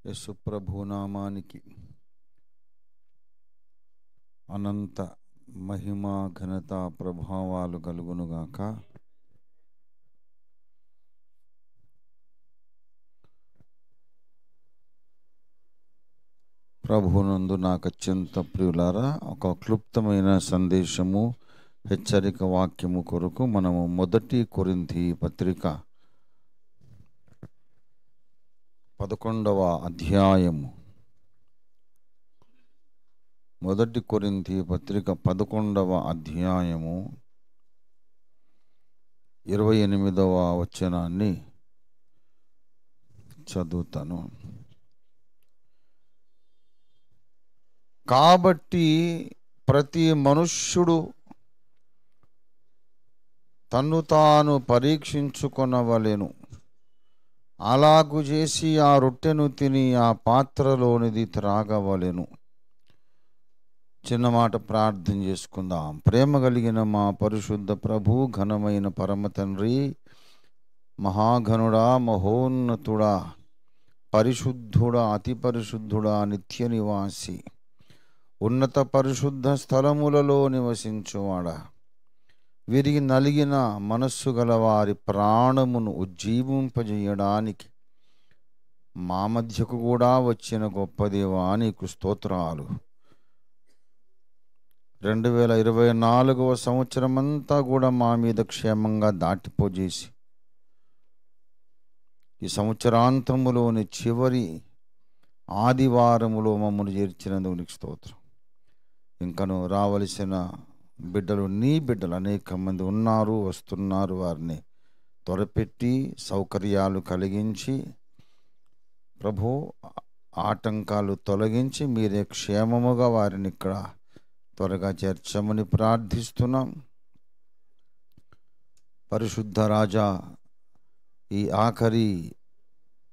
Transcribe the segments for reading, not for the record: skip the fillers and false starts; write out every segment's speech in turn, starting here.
యేసు ప్రభు నామానికి అనంత మహిమ ఘనత ప్రభావాలు కలుగునుగాక. ప్రభునందు నాకు అత్యంత ప్రియులారా, ఒక క్లుప్తమైన సందేశము, హెచ్చరిక వాక్యము కొరకు మనము 1 కొరింథీ పత్రిక 11వ అధ్యాయము 1 కొరింథీ పత్రిక 11వ అధ్యాయము 28వ వచనాన్ని చదువుతాను. కాబట్టి ప్రతి మనుష్యుడు తన్ను తాను పరీక్షించుకొనవలెను. అలాగు చేసి ఆ రొట్టెను తిని ఆ పాత్రలోనిది త్రాగవలెను. చిన్న మాట ప్రార్థన చేసుకుందాం. ప్రేమ కలిగిన మా పరిశుద్ధ ప్రభు, ఘనమైన పరమ తండ్రి, మహాఘనుడా, మహోన్నతుడా, పరిశుద్ధుడా, అతి పరిశుద్ధుడా, నిత్య నివాసి, ఉన్నత పరిశుద్ధ స్థలములలో నివసించువాడా, విరిగి నలిగిన మనస్సు గల వారి ప్రాణమును ఉజ్జీవింపజేయడానికి మా మధ్యకు కూడా వచ్చిన గొప్ప దేవా, నీకు స్తోత్రాలు. 2024వ సంవత్సరం అంతా కూడా మా మీద క్షేమంగా దాటిపోజేసి ఈ సంవత్సరాంతములోని చివరి ఆదివారములో మమ్మల్ని చేర్చినందుకు నీకు స్తోత్రం. ఇంకను రావలసిన బిడ్డలు, నీ బిడ్డలు అనేక మంది ఉన్నారు, వస్తున్నారు. వారిని త్వరపెట్టి సౌకర్యాలు కలిగించి ప్రభు, ఆటంకాలు తొలగించి మీరే క్షేమముగా వారిని ఇక్కడ త్వరగా చేర్చమని ప్రార్థిస్తున్నాం. పరిశుద్ధ రాజా, ఈ ఆఖరి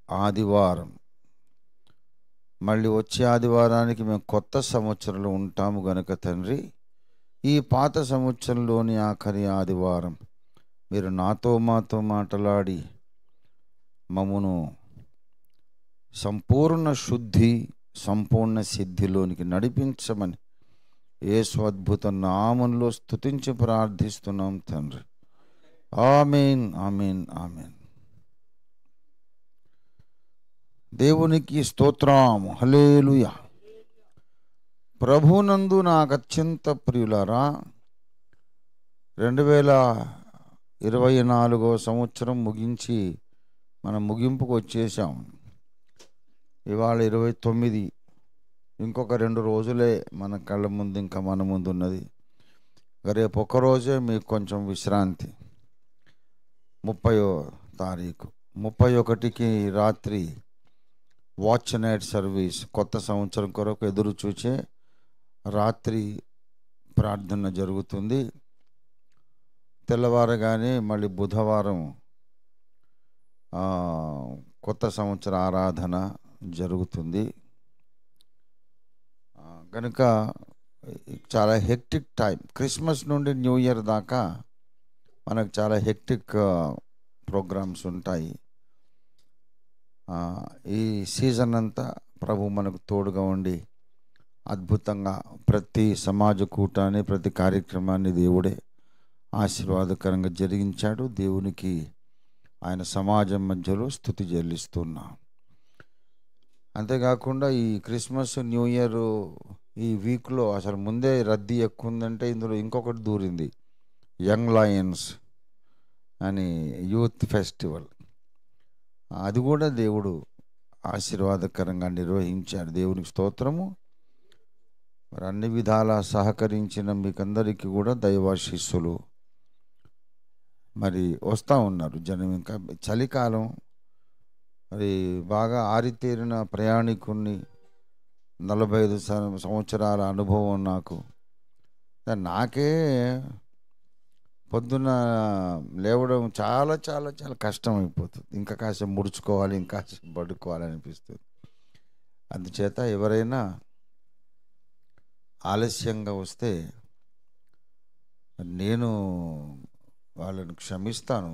ఆదివారం, మళ్ళీ వచ్చే ఆదివారానికి మేము కొత్త సంవత్సరంలో ఉంటాము గనుక తండ్రి, ఈ పాత సంవత్సరంలోని ఆఖరి ఆదివారం మీరు మాతో మాట్లాడి మమ్మను సంపూర్ణ శుద్ధి, సంపూర్ణ సిద్ధిలోనికి నడిపించమని యేసు అద్భుత నామములో స్తుతించి ప్రార్థిస్తున్నాం తండ్రి. ఆమేన్, ఆమేన్, ఆమేన్. దేవునికి స్తోత్రం. హల్లెలూయా. ప్రభునందు నాకు అత్యంత ప్రియులారా, 2024వ సంవత్సరం ముగించి మనం ముగింపుకు వచ్చేసాం. ఇవాళ 29. ఇంకొక 2 రోజులే మన కళ్ళ ముందు, ఇంకా మన ముందు ఉన్నది. రేపు ఒక్కరోజే మీకు కొంచెం విశ్రాంతి. 30వ తారీఖు 31కి రాత్రి వాచ్ నైట్ సర్వీస్, కొత్త సంవత్సరం కొరకు ఎదురు చూచే రాత్రి ప్రార్థన జరుగుతుంది. తెల్లవారగానే మళ్ళీ బుధవారం కొత్త సంవత్సర ఆరాధన జరుగుతుంది. కనుక చాలా హెక్టిక్ టైం. క్రిస్మస్ నుండి న్యూ ఇయర్ దాకా మనకు చాలా హెక్టిక్ ప్రోగ్రామ్స్ ఉంటాయి. ఈ సీజన్ అంతా ప్రభు మనకు తోడుగా ఉండి అద్భుతంగా ప్రతి సమాజ కూటాన్ని, ప్రతి కార్యక్రమాన్ని దేవుడే ఆశీర్వాదకరంగా జరిగించాడు. దేవునికి ఆయన సమాజం మధ్యలో స్తుతి చెల్లిస్తున్నాం. అంతేకాకుండా ఈ క్రిస్మస్, న్యూ ఇయర్ ఈ వీక్లో అసలు ముందే రద్దీ ఎక్కువ ఉందంటే ఇందులో ఇంకొకటి దూరింది, యంగ్ లయన్స్ అని యూత్ ఫెస్టివల్. అది కూడా దేవుడు ఆశీర్వాదకరంగా నిర్వహించాడు. దేవునికి స్తోత్రము. మరి అన్ని విధాలా సహకరించిన మీకందరికీ కూడా దైవాశీస్సులు. మరి వస్తూ ఉన్నారు జనం. ఇంకా చలికాలం, మరి బాగా ఆరితేరిన ప్రయాణికుణ్ణి, 45 సంవత్సరాల అనుభవం నాకు. నాకే పొద్దున లేవడం చాలా చాలా చాలా కష్టం అయిపోతుంది. ఇంకా కాసేపు ముడుచుకోవాలి, ఇంకా కాసేపు పడుకోవాలనిపిస్తుంది. అందుచేత ఎవరైనా ఆలస్యంగా వస్తే నేను వాళ్ళని క్షమిస్తాను.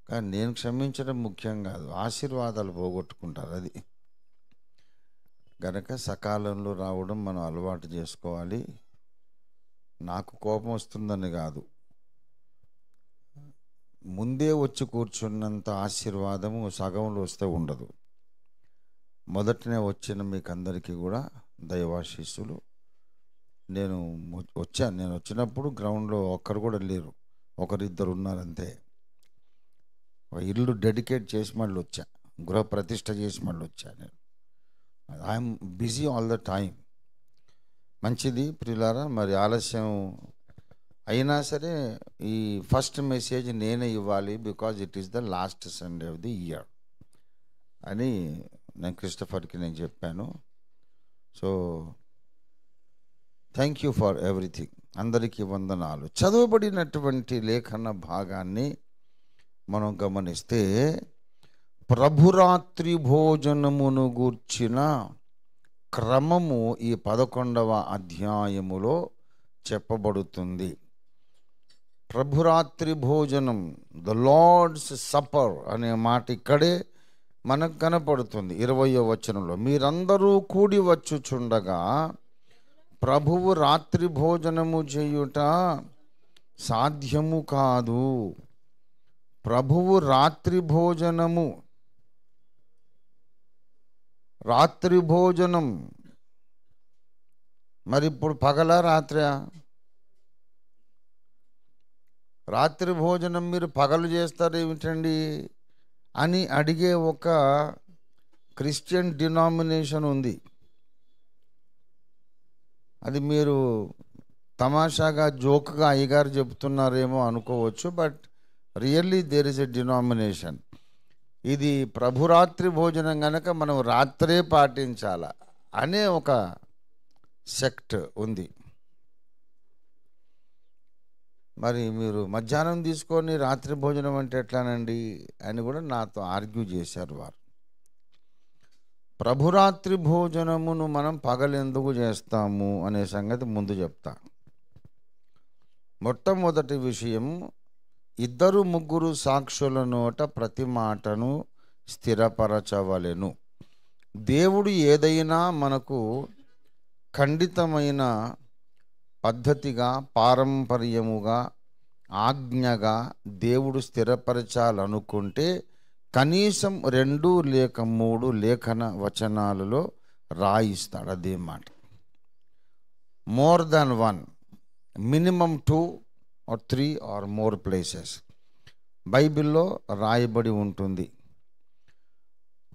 కానీ నేను క్షమించడం ముఖ్యం కాదు, ఆశీర్వాదాలు పోగొట్టుకుంటారు. అది గనక సకాలంలో రావడం మనం అలవాటు చేసుకోవాలి. నాకు కోపం వస్తుందని కాదు, ముందే వచ్చి కూర్చున్నంత ఆశీర్వాదము సగంలో వస్తే ఉండదు. మొదటనే వచ్చిన మీకు అందరికీ కూడా దైవాశీస్సులు. నేను వచ్చినప్పుడు గ్రౌండ్లో ఒక్కరు కూడా లేరు, ఒకరిద్దరు ఉన్నారంతే. ఒక ఇల్లు డెడికేట్ చేసి మళ్ళీ వచ్చా, గృహ ప్రతిష్ఠ చేసి మళ్ళీ వచ్చా. నేను I'm busy all the time. మంచిది ప్రియులారా, మరి ఆలస్యం అయినా సరే ఈ ఫస్ట్ మెసేజ్ నేనే ఇవ్వాలి, because it is the last Sunday off the year అని నేను క్రిస్టఫర్కి నేను చెప్పాను. So thank you for everything. అందరికీ వందనాలు. చదవబడినటువంటి లేఖన భాగాన్ని మనం గమనిస్తే ప్రభురాత్రి భోజనమును గూర్చిన క్రమము ఈ 11వ అధ్యాయములో చెప్పబడుతుంది. ప్రభురాత్రి భోజనం, ద లార్డ్స్ సప్పర్ అనే మాట ఇక్కడే మనకు కనపడుతుంది. 20వ వచనంలో, మీరందరూ కూడి వచ్చుచుండగా ప్రభువు రాత్రి భోజనము చేయుట సాధ్యము కాదు. ప్రభువు రాత్రి భోజనం మరి ఇప్పుడు పగల రాత్రి? రాత్రి భోజనం మీరు పగలు చేస్తారు ఏమిటండి అని అడిగే ఒక క్రిస్టియన్ డినామినేషన్ ఉంది. అది మీరు తమాషాగా జోక్గా అయ్యగారు చెప్తున్నారేమో అనుకోవచ్చు, but really there is a denomination. ఇది ప్రభురాత్రి భోజనం కనుక మనం రాత్రే పాటించాల అనే ఒక సెక్ట్ ఉంది. మరి మీరు మధ్యాహ్నం తీసుకొని రాత్రి భోజనం అంటే ఎట్లానండి అని కూడా నాతో ఆర్గ్యూ చేశారు వారు. ప్రభురాత్రి భోజనమును మనం పగలెందుకు చేస్తాము అనే సంగతి ముందు చెప్తా. మొట్టమొదటి విషయం, 2-3 సాక్షుల నోట ప్రతి మాటను స్థిరపరచవలెను. దేవుడు ఏదైనా మనకు ఖండితమైన పద్ధతిగా, పారంపర్యముగా, ఆజ్ఞగా దేవుడు స్థిరపరచాలనుకుంటే కనీసం 2 లేక 3 లేఖన వచనాలలో రాయిస్తాడు. అదే మాట. More than 1, minimum 2 or 3 or more places బైబిల్లో రాయబడి ఉంటుంది.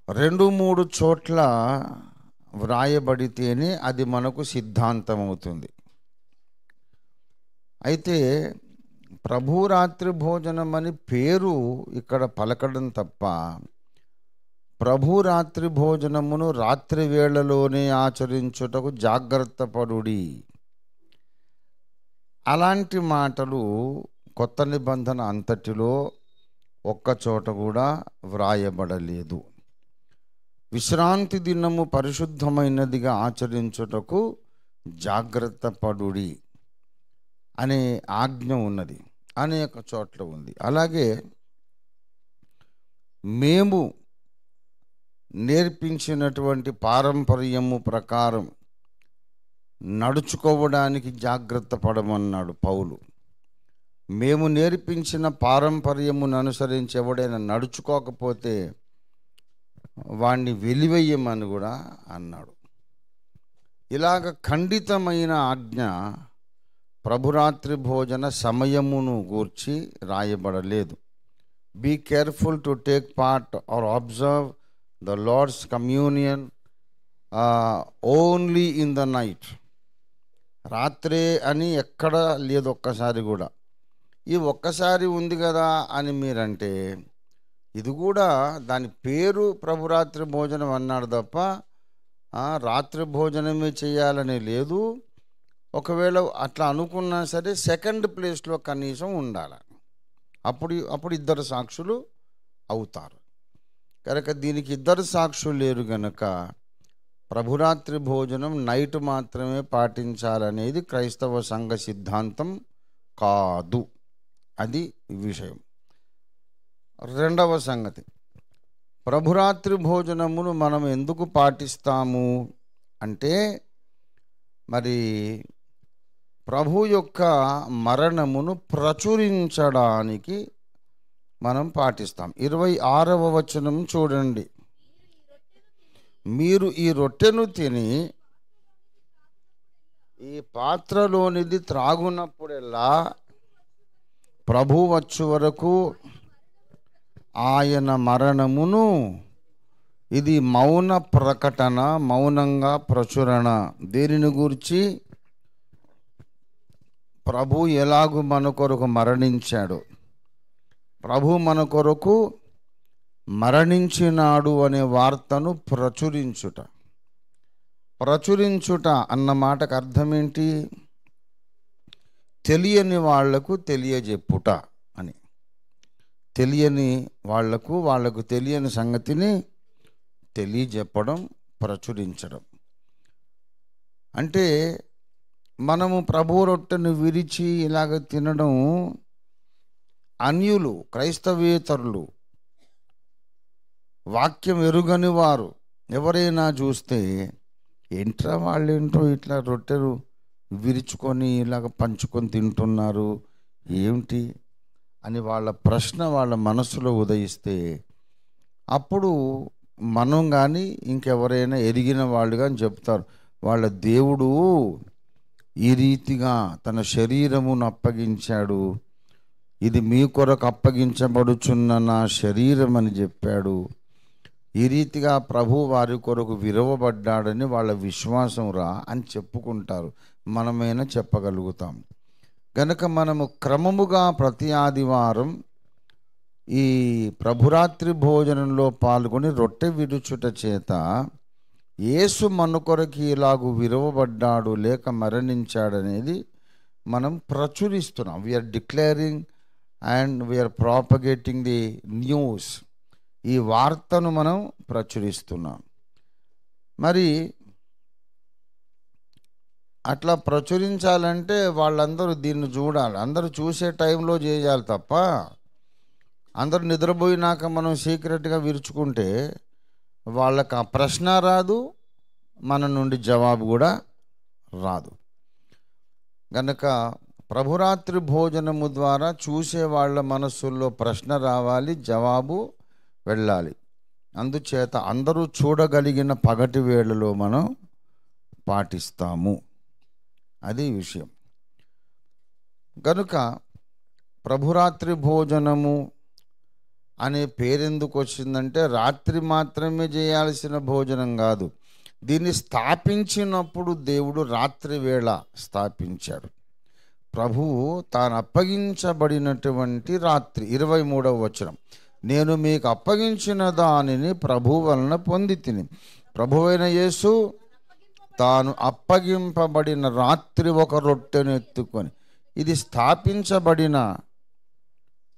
2-3 చోట్ల వ్రాయబడితేనే అది మనకు సిద్ధాంతం అవుతుంది. అయితే ప్రభురాత్రి భోజనం అని పేరు ఇక్కడ పలకడం తప్ప, ప్రభురాత్రి భోజనమును రాత్రి వేళలోనే ఆచరించుటకు జాగ్రత్త పడుడి అలాంటి మాటలు కొత్త నిబంధన అంతటిలో ఒక్కచోట కూడా వ్రాయబడలేదు. విశ్రాంతి దినము పరిశుద్ధమైనదిగా ఆచరించుటకు జాగ్రత్త పడుడి అనే ఆజ్ఞ ఉన్నది, అనేక చోట్ల ఉంది. అలాగే మేము నేర్పించినటువంటి పారంపర్యము ప్రకారం నడుచుకోవడానికి జాగ్రత్త పడమన్నాడు పౌలు. మేము నేర్పించిన పారంపర్యమును అనుసరించి ఎవడైనా నడుచుకోకపోతే వాణ్ణి వెలివేయమని కూడా అన్నాడు. ఇలాగ ఖండితమైన ఆజ్ఞ ప్రభురాత్రి భోజన సమయమును గూర్చి రాయబడలేదు. Be careful to take part or observe the Lord's communion only in the night. రాత్రే అని ఎక్కడ లేదు ఒక్కసారి కూడా. ఈ ఒక్కసారి ఉంది కదా అని మీరంటే, ఇది కూడా దాని పేరు ప్రభురాత్రి భోజనం అన్నాడు తప్ప రాత్రి భోజనమే చేయాలని లేదు. ఒకవేళ అట్లా అనుకున్నా సరే సెకండ్ ప్లేస్లో కనీసం ఉండాలి. అప్పుడు 2 సాక్షులు అవుతారు. కనుక దీనికి 2 సాక్షులు లేరు గనక ప్రభురాత్రి భోజనం నైట్ మాత్రమే పాటించాలనేది క్రైస్తవ సంఘ సిద్ధాంతం కాదు. అది విషయం. రెండవ సంగతి, ప్రభురాత్రి భోజనమును మనం ఎందుకు పాటిస్తాము అంటే మరి ప్రభు యొక్క మరణమును ప్రచురించడానికి మనం పాటిస్తాం. 26వ వచనం చూడండి. మీరు ఈ రొట్టెను తిని ఈ పాత్రలోనిది త్రాగునప్పుడెల్లా ప్రభు వచ్చు వరకు ఆయన మరణమును, ఇది మౌన ప్రకటన, మౌనంగా ప్రచురణ. దేనిని గూర్చి? ప్రభు ఎలాగూ మన కొరకు మరణించాడు, ప్రభు మన కొరకు మరణించినాడు అనే వార్తను ప్రచురించుట. ప్రచురించుట అన్న మాటకు అర్థం ఏంటి? తెలియని వాళ్లకు తెలియజెప్పుట అని. తెలియని వాళ్లకు తెలియని సంగతిని తెలియజెప్పడం, ప్రచురించడం. అంటే మనము ప్రభు రొట్టెను విరిచి ఇలాగ తినడం అన్యులు, క్రైస్తవేతరులు, వాక్యం ఎరుగని వారు ఎవరైనా చూస్తే, ఏంట్రా వాళ్ళేంటో ఇట్లా రొట్టెలు విరుచుకొని ఇలాగ పంచుకొని తింటున్నారు ఏమిటి అని వాళ్ళ ప్రశ్న వాళ్ళ మనసులో ఉదయిస్తే, అప్పుడు మనం కానీ ఇంకెవరైనా ఎరిగిన వాళ్ళు కానీ చెప్తారు, వాళ్ళ దేవుడు ఈ రీతిగా తన శరీరమును అప్పగించాడు, ఇది మీ కొరకు అప్పగించబడుచున్న నా శరీరం అని చెప్పాడు, ఈ రీతిగా ప్రభు వారి కొరకు విరవబడ్డాడని వాళ్ళ విశ్వాసం రా అని చెప్పుకుంటారు. మనమైనా చెప్పగలుగుతాం. కనుక మనము క్రమముగా ప్రతి ఆదివారం ఈ ప్రభురాత్రి భోజనంలో పాల్గొని రొట్టె విరుచుట చేత యేసు మన కొరకు ఇలాగూ విరవబడ్డాడు లేక మరణించాడనేది మనం ప్రచురిస్తున్నాం. We are declaring and we are propagating the news. ఈ వార్తను మనం ప్రచురిస్తున్నాం. మరి అట్లా ప్రచురించాలంటే వాళ్ళందరూ దీన్ని చూడాలి, అందరూ చూసే టైంలో చేయాలి తప్ప అందరూ నిద్రపోయినాక మనం సీక్రెట్గా విరుచుకుంటే వాళ్ళకి ఆ ప్రశ్న రాదు, మన నుండి జవాబు కూడా రాదు. కనుక ప్రభురాత్రి భోజనము ద్వారా చూసే వాళ్ళ మనస్సుల్లో ప్రశ్న రావాలి, జవాబు వెళ్ళాలి. అందుచేత అందరూ చూడగలిగిన పగటి వేళలో మనం పాటిస్తాము. అది విషయం. కనుక ప్రభురాత్రి భోజనము అనే పేరెందుకు వచ్చిందంటే, రాత్రి మాత్రమే చేయాల్సిన భోజనం కాదు. దీన్ని స్థాపించినప్పుడు దేవుడు రాత్రి వేళ స్థాపించాడు. ప్రభువు తాను అప్పగించబడినటువంటి రాత్రి, 23వ వచనం, నేను మీకు అప్పగించిన దానిని ప్రభు వలన పొంది తిని. ప్రభువైన యేసు తాను అప్పగింపబడిన రాత్రి ఒక రొట్టెను ఎత్తుకొని, ఇది స్థాపించబడిన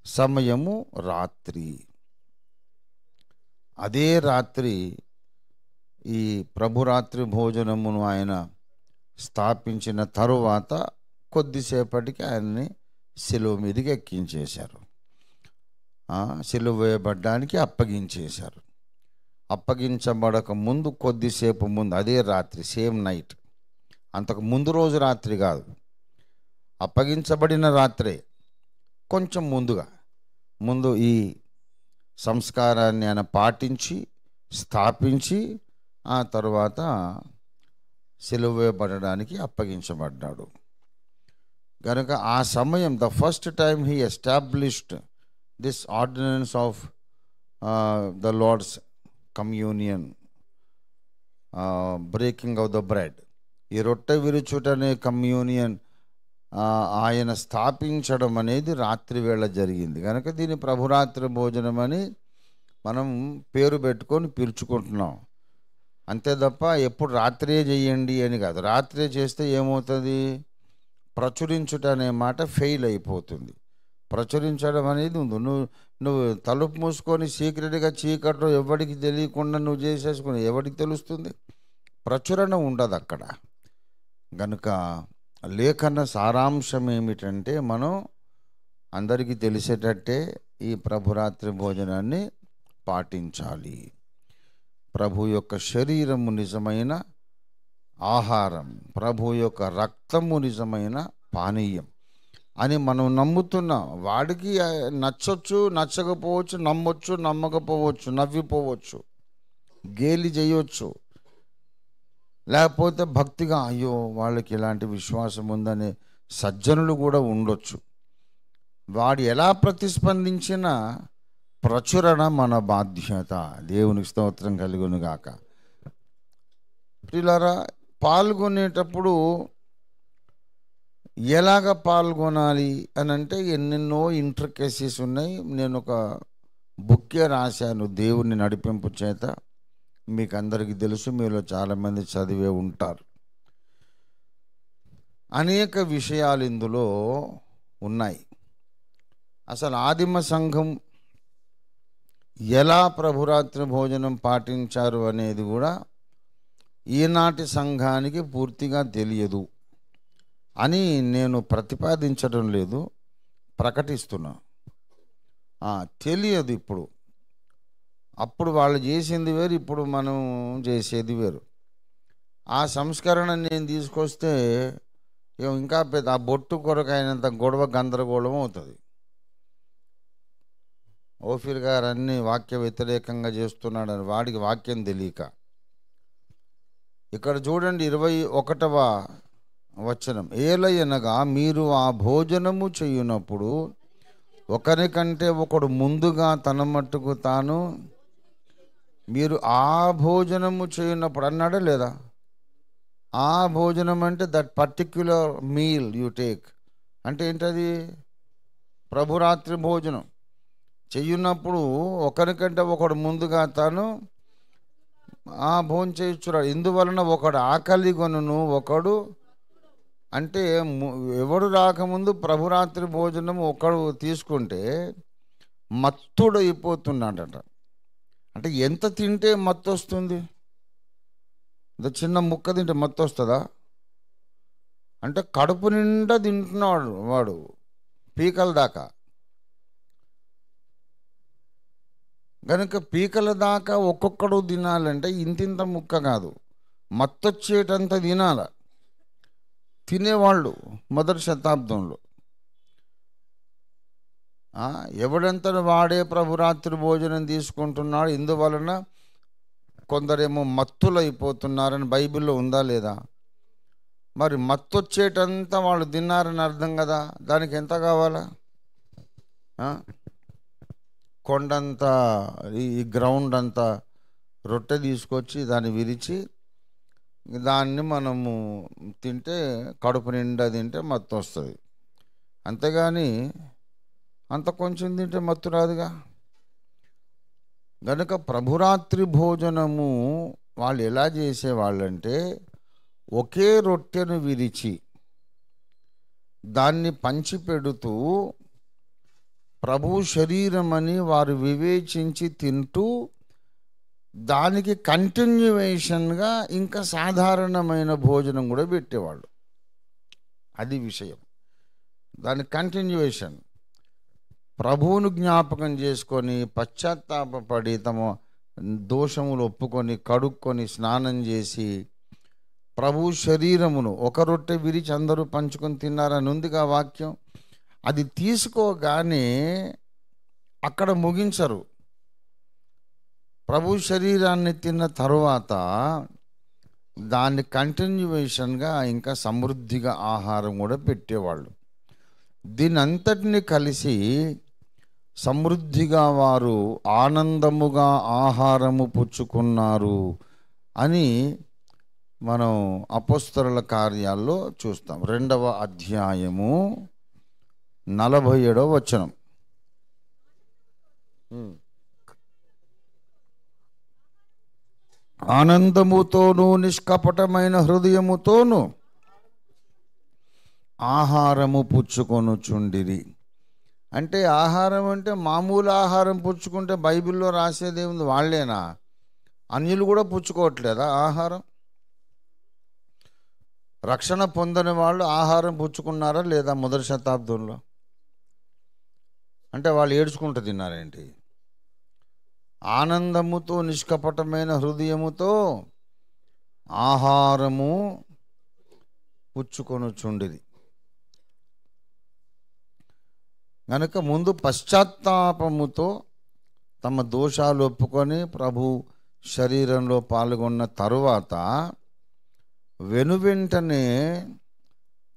సమయము రాత్రి. అదే రాత్రి ఈ ప్రభురాత్రి భోజనమును ఆయన స్థాపించిన తరువాత కొద్దిసేపటికి ఆయన్ని శిలువ మీదకి ఎక్కించేశారు, శిలువ వేయబడ్డానికి అప్పగించేశారు. అప్పగించబడక ముందు కొద్దిసేపు ముందు, అదే రాత్రి, సేమ్ నైట్, అంతకు ముందు రోజు రాత్రి కాదు, అప్పగించబడిన రాత్రే, కొంచెం ముందు ఈ సంస్కారాన్ని ఆయన పాటించి స్థాపించి ఆ తర్వాత సిలువ వేయబడడానికి అప్పగించబడ్డాడు. కనుక ఆ సమయం, the first time he established this ordinance of the Lord's communion, breaking of the bread, ఈ రొట్టె విరుచుటనే కమ్యూనియన్ ఆయన స్థాపించడం అనేది రాత్రి వేళ జరిగింది. కనుక దీన్ని ప్రభురాత్రి భోజనం అని మనం పేరు పెట్టుకొని పిలుచుకుంటున్నాం. అంతే తప్ప ఎప్పుడు రాత్రే చేయండి అని కాదు. రాత్రే చేస్తే ఏమవుతుంది? ప్రచురించుట అనే మాట ఫెయిల్ అయిపోతుంది. ప్రచురించడం అనేది నువ్వు తలుపు మూసుకొని సీక్రెట్గా చీకట్లో ఎవరికి తెలియకుండా నువ్వు చేసేసుకుని ఎవరికి తెలుస్తుంది? ప్రచురణ ఉండదు అక్కడ. కనుక లేఖన సారాంశం ఏమిటంటే, మనం అందరికీ తెలిసేటట్టే ఈ ప్రభురాత్రి భోజనాన్ని పాటించాలి. ప్రభు యొక్క శరీరము నిజమైన ఆహారం, ప్రభు యొక్క రక్తము నిజమైన పానీయం అని మనం నమ్ముతున్నాం. వాడికి నచ్చొచ్చు, నచ్చకపోవచ్చు, నమ్మొచ్చు, నమ్మకపోవచ్చు, నవ్విపోవచ్చు, గేలి చేయొచ్చు, లేకపోతే భక్తిగా అయ్యో వాళ్ళకి ఇలాంటి విశ్వాసం ఉందనే సజ్జనులు కూడా ఉండొచ్చు. వాడు ఎలా ప్రతిస్పందించినా ప్రచురణ మన బాధ్యత. దేవునికి స్తోత్రం కలుగును గాక. ప్రియులారా, పాల్గొనేటప్పుడు ఎలాగ పాల్గొనాలి అని అంటే ఎన్నెన్నో ఇంట్రికేసీస్ ఉన్నాయి. నేను ఒక బుక్కే రాశాను దేవుని నడిపింపు చేత. మీకు అందరికీ తెలుసు, మీలో చాలామంది చదివే ఉంటారు. అనేక విషయాలు ఇందులో ఉన్నాయి. అసలు ఆదిమ సంఘం ఎలా ప్రభురాత్రి భోజనం పాటించారు అనేది కూడా ఈనాటి సంఘానికి పూర్తిగా తెలియదు అని నేను ప్రతిపాదించడం లేదు, ప్రకటిస్తున్నా. తెలియదు ఇప్పుడు. అప్పుడు వాళ్ళు చేసింది వేరు, ఇప్పుడు మనం చేసేది వేరు. ఆ సంస్కరణ నేను తీసుకొస్తే ఇంకా పెద్ద ఆ బొట్టు కొరకు అయినంత గొడవ గందరగోళం అవుతుంది. ఓఫీర్ గారు అన్ని వాక్య వ్యతిరేకంగా చేస్తున్నాడని వాడికి వాక్యం తెలియక. ఇక్కడ చూడండి 21వ వచనం. ఏలయనగా మీరు ఆ భోజనము చేయునప్పుడు ఒకరికంటే ఒకడు ముందుగా తన మట్టుకు తాను, మీరు ఆ భోజనము చేయనప్పుడు అన్నాడా లేదా? ఆ భోజనం అంటే that particular meal you take అంటే ఏంటది? ప్రభురాత్రి భోజనం చెయ్యున్నప్పుడు ఒకరికంటే ఒకడు ముందుగా తాను భోజనం చేయుచున్నాడు. ఇందువలన ఒకడు ఆకలి కొనును, ఒకడు అంటే ఎవడు రాకముందు ప్రభురాత్రి భోజనం ఒకడు తీసుకుంటే మత్తుడు అయిపోతున్నాడట. అంటే ఎంత తింటే మత్తు వస్తుంది? ఇంత చిన్న ముక్క తింటే మత్తు వస్తుందా? అంటే కడుపు నిండా తింటున్నాడు వాడు పీకల దాకా. కనుక పీకల దాకా ఒక్కొక్కడు తినాలంటే ఇంతింత ముక్క కాదు, మత్తొచ్చేటంత తినాల తినేవాళ్ళు మొదటి శతాబ్దంలో. ఎవడంతను వాడే ప్రభురాత్రి భోజనం తీసుకుంటున్నాడు. ఇందువలన కొందరేమో మత్తులైపోతున్నారని బైబిల్లో ఉందా లేదా? మరి మత్తొచ్చేటంతా వాళ్ళు తిన్నారని అర్థం కదా. దానికి ఎంత కావాలా? కొండంతా ఈ గ్రౌండ్ అంతా రొట్టె తీసుకొచ్చి దాన్ని విరిచి దాన్ని మనము తింటే కడుపు నిండా తింటే మత్తు వస్తుంది. అంతేగాని అంత కొంచెం తింటే మత్తు రాదుగా. కనుక ప్రభురాత్రి భోజనము వాళ్ళు ఎలా చేసేవాళ్ళంటే ఒకే రొట్టెను విరిచి దాన్ని పంచిపెడుతూ ప్రభు శరీరం అని వారు వివేచించి తింటూ దానికి కంటిన్యూవేషన్గా ఇంకా సాధారణమైన భోజనం కూడా పెట్టేవాళ్ళు. అది విషయం. దాని కంటిన్యూవేషన్ ప్రభువును జ్ఞాపకం చేసుకొని పశ్చాత్తాపడి తమ దోషములు ఒప్పుకొని కడుక్కొని స్నానం చేసి ప్రభు శరీరమును ఒక రొట్టె విరిచి అందరూ పంచుకొని తిన్నారని ఉందిగా వాక్యం. అది తీసుకోగానే అక్కడ ముగించరు. ప్రభు శరీరాన్ని తిన్న తరువాత దాన్ని కంటిన్యూవేషన్గా ఇంకా సమృద్ధిగా ఆహారం కూడా పెట్టేవాళ్ళు. దీని అంతటిని కలిసి సమృద్ధిగా వారు ఆనందముగా ఆహారము పుచ్చుకున్నారు అని మనం అపోస్తలుల కార్యాల్లో చూస్తాం. 2వ అధ్యాయము 47వ వచనం. ఆనందముతోనూ నిష్కపటమైన హృదయముతోనూ ఆహారము పుచ్చుకొనుచుండిరి. అంటే ఆహారం అంటే మామూలు ఆహారం పుచ్చుకుంటే బైబిల్లో రాసేదేముంది? వాళ్ళేనా? అన్యులు కూడా పుచ్చుకోవట్లేదా ఆహారం? రక్షణ పొందని వాళ్ళు ఆహారం పుచ్చుకున్నారా లేదా మొదటి శతాబ్దంలో? అంటే వాళ్ళు ఏడ్చుకుంటూ తిన్నారేంటి? ఆనందముతో నిష్కపటమైన హృదయముతో ఆహారము పుచ్చుకొనుచుండిరి. గనుక ముందు పశ్చాత్తాపముతో తమ దోషాలు ఒప్పుకొని ప్రభు శరీరంలో పాల్గొన్న తరువాత వెనువెంటనే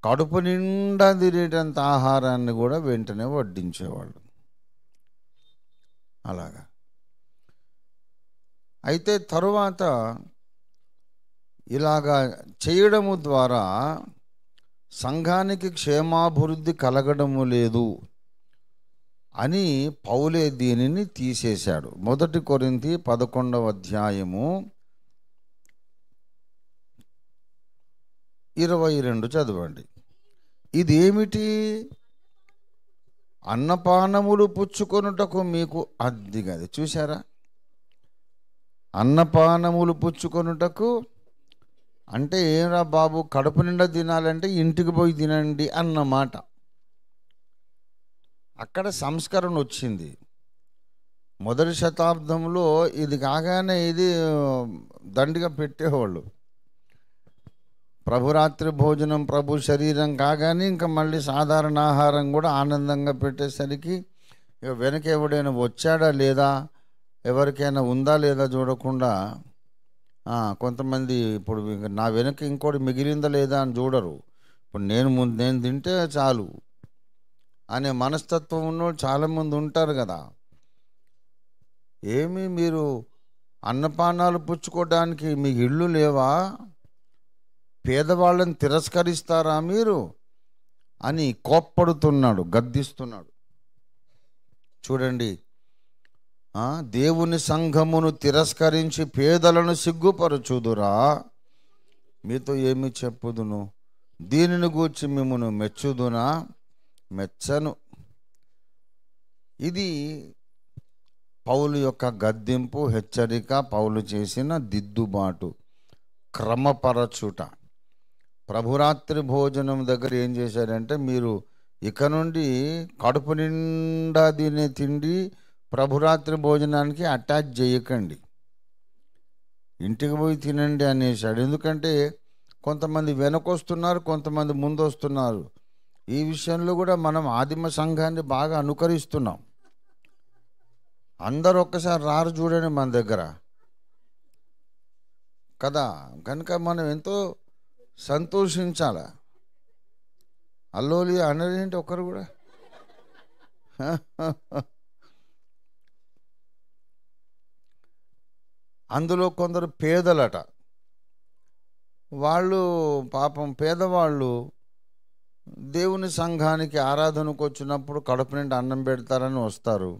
కడుపు నిండా తినేటంత ఆహారాన్ని కూడా వెంటనే వడ్డించేవాళ్ళు. అలాగా. అయితే తరువాత ఇలాగా చేయడము ద్వారా సంఘానికి క్షేమాభివృద్ధి కలగడము లేదు అని పౌలే దీనిని తీసేశాడు. 1 కొరింథీ 11వ అధ్యాయము 22 చదవండి. ఇదేమిటి? అన్నపానములు పుచ్చుకొనుటకు మీకు అద్దిగది. చూసారా? అన్నపానములు పుచ్చుకొనుటకు అంటే ఏరా బాబు, కడుపు నిండా తినాలంటే ఇంటికి పోయి తినండి అన్నమాట. అక్కడ సంస్కరణ వచ్చింది. 1వ శతాబ్దంలో ఇది కాగానే ఇది దండిగా పెట్టేవాళ్ళు. ప్రభురాత్రి భోజనం, ప్రభు శరీరం కాగానే ఇంకా మళ్ళీ సాధారణ ఆహారం కూడా ఆనందంగా పెట్టేసరికి ఇక వెనక ఎవడైనా వచ్చాడా లేదా, ఎవరికైనా ఉందా లేదా చూడకుండా కొంతమంది ఇప్పుడు నా వెనక ఇంకోటి మిగిలిందా లేదా అని చూడరు. ఇప్పుడు నేను తింటే చాలు అనే మనస్తత్వం ఉన్నోళ్ళు చాలామంది ఉంటారు కదా. ఏమి మీరు అన్నపానాలు పుచ్చుకోవడానికి మీకు ఇళ్ళు లేవా? పేదవాళ్ళని తిరస్కరిస్తారా మీరు అని కోప్పడుతున్నాడు, గద్దిస్తున్నాడు. చూడండి, దేవుని సంఘమును తిరస్కరించి పేదలను సిగ్గుపరచుదురా? మీతో ఏమి చెప్పుదును? దీనిని గూర్చి మిమ్మును మెచ్చుదునా? మెచ్చను. ఇది పౌలు యొక్క గద్దింపు, హెచ్చరిక, పౌలు చేసిన దిద్దుబాటు, క్రమపరచుట. ప్రభురాత్రి భోజనం దగ్గర ఏం చేశాడంటే, మీరు ఇక నుండి కడుపు నిండా తినే తిండి ప్రభురాత్రి భోజనానికి అటాచ్ చేయకండి, ఇంటికి పోయి తినండి అనేసాడు. ఎందుకంటే కొంతమంది వెనకొస్తున్నారు, కొంతమంది ముందు వస్తున్నారు. ఈ విషయంలో కూడా మనం ఆదిమ సంఘాన్ని బాగా అనుకరిస్తున్నాం. అందరూ ఒక్కసారి రారు చూడండి మన దగ్గర కదా. కనుక మనం ఎంతో సంతోషించాలి. అల్లోలి అనరేంటి ఒక్కరు కూడా. అందులో కొందరు పేదలట. వాళ్ళు పాపం పేదవాళ్ళు దేవుని సంఘానికి ఆరాధనకు వచ్చినప్పుడు కడుపు నిండా అన్నం పెడతారని వస్తారు.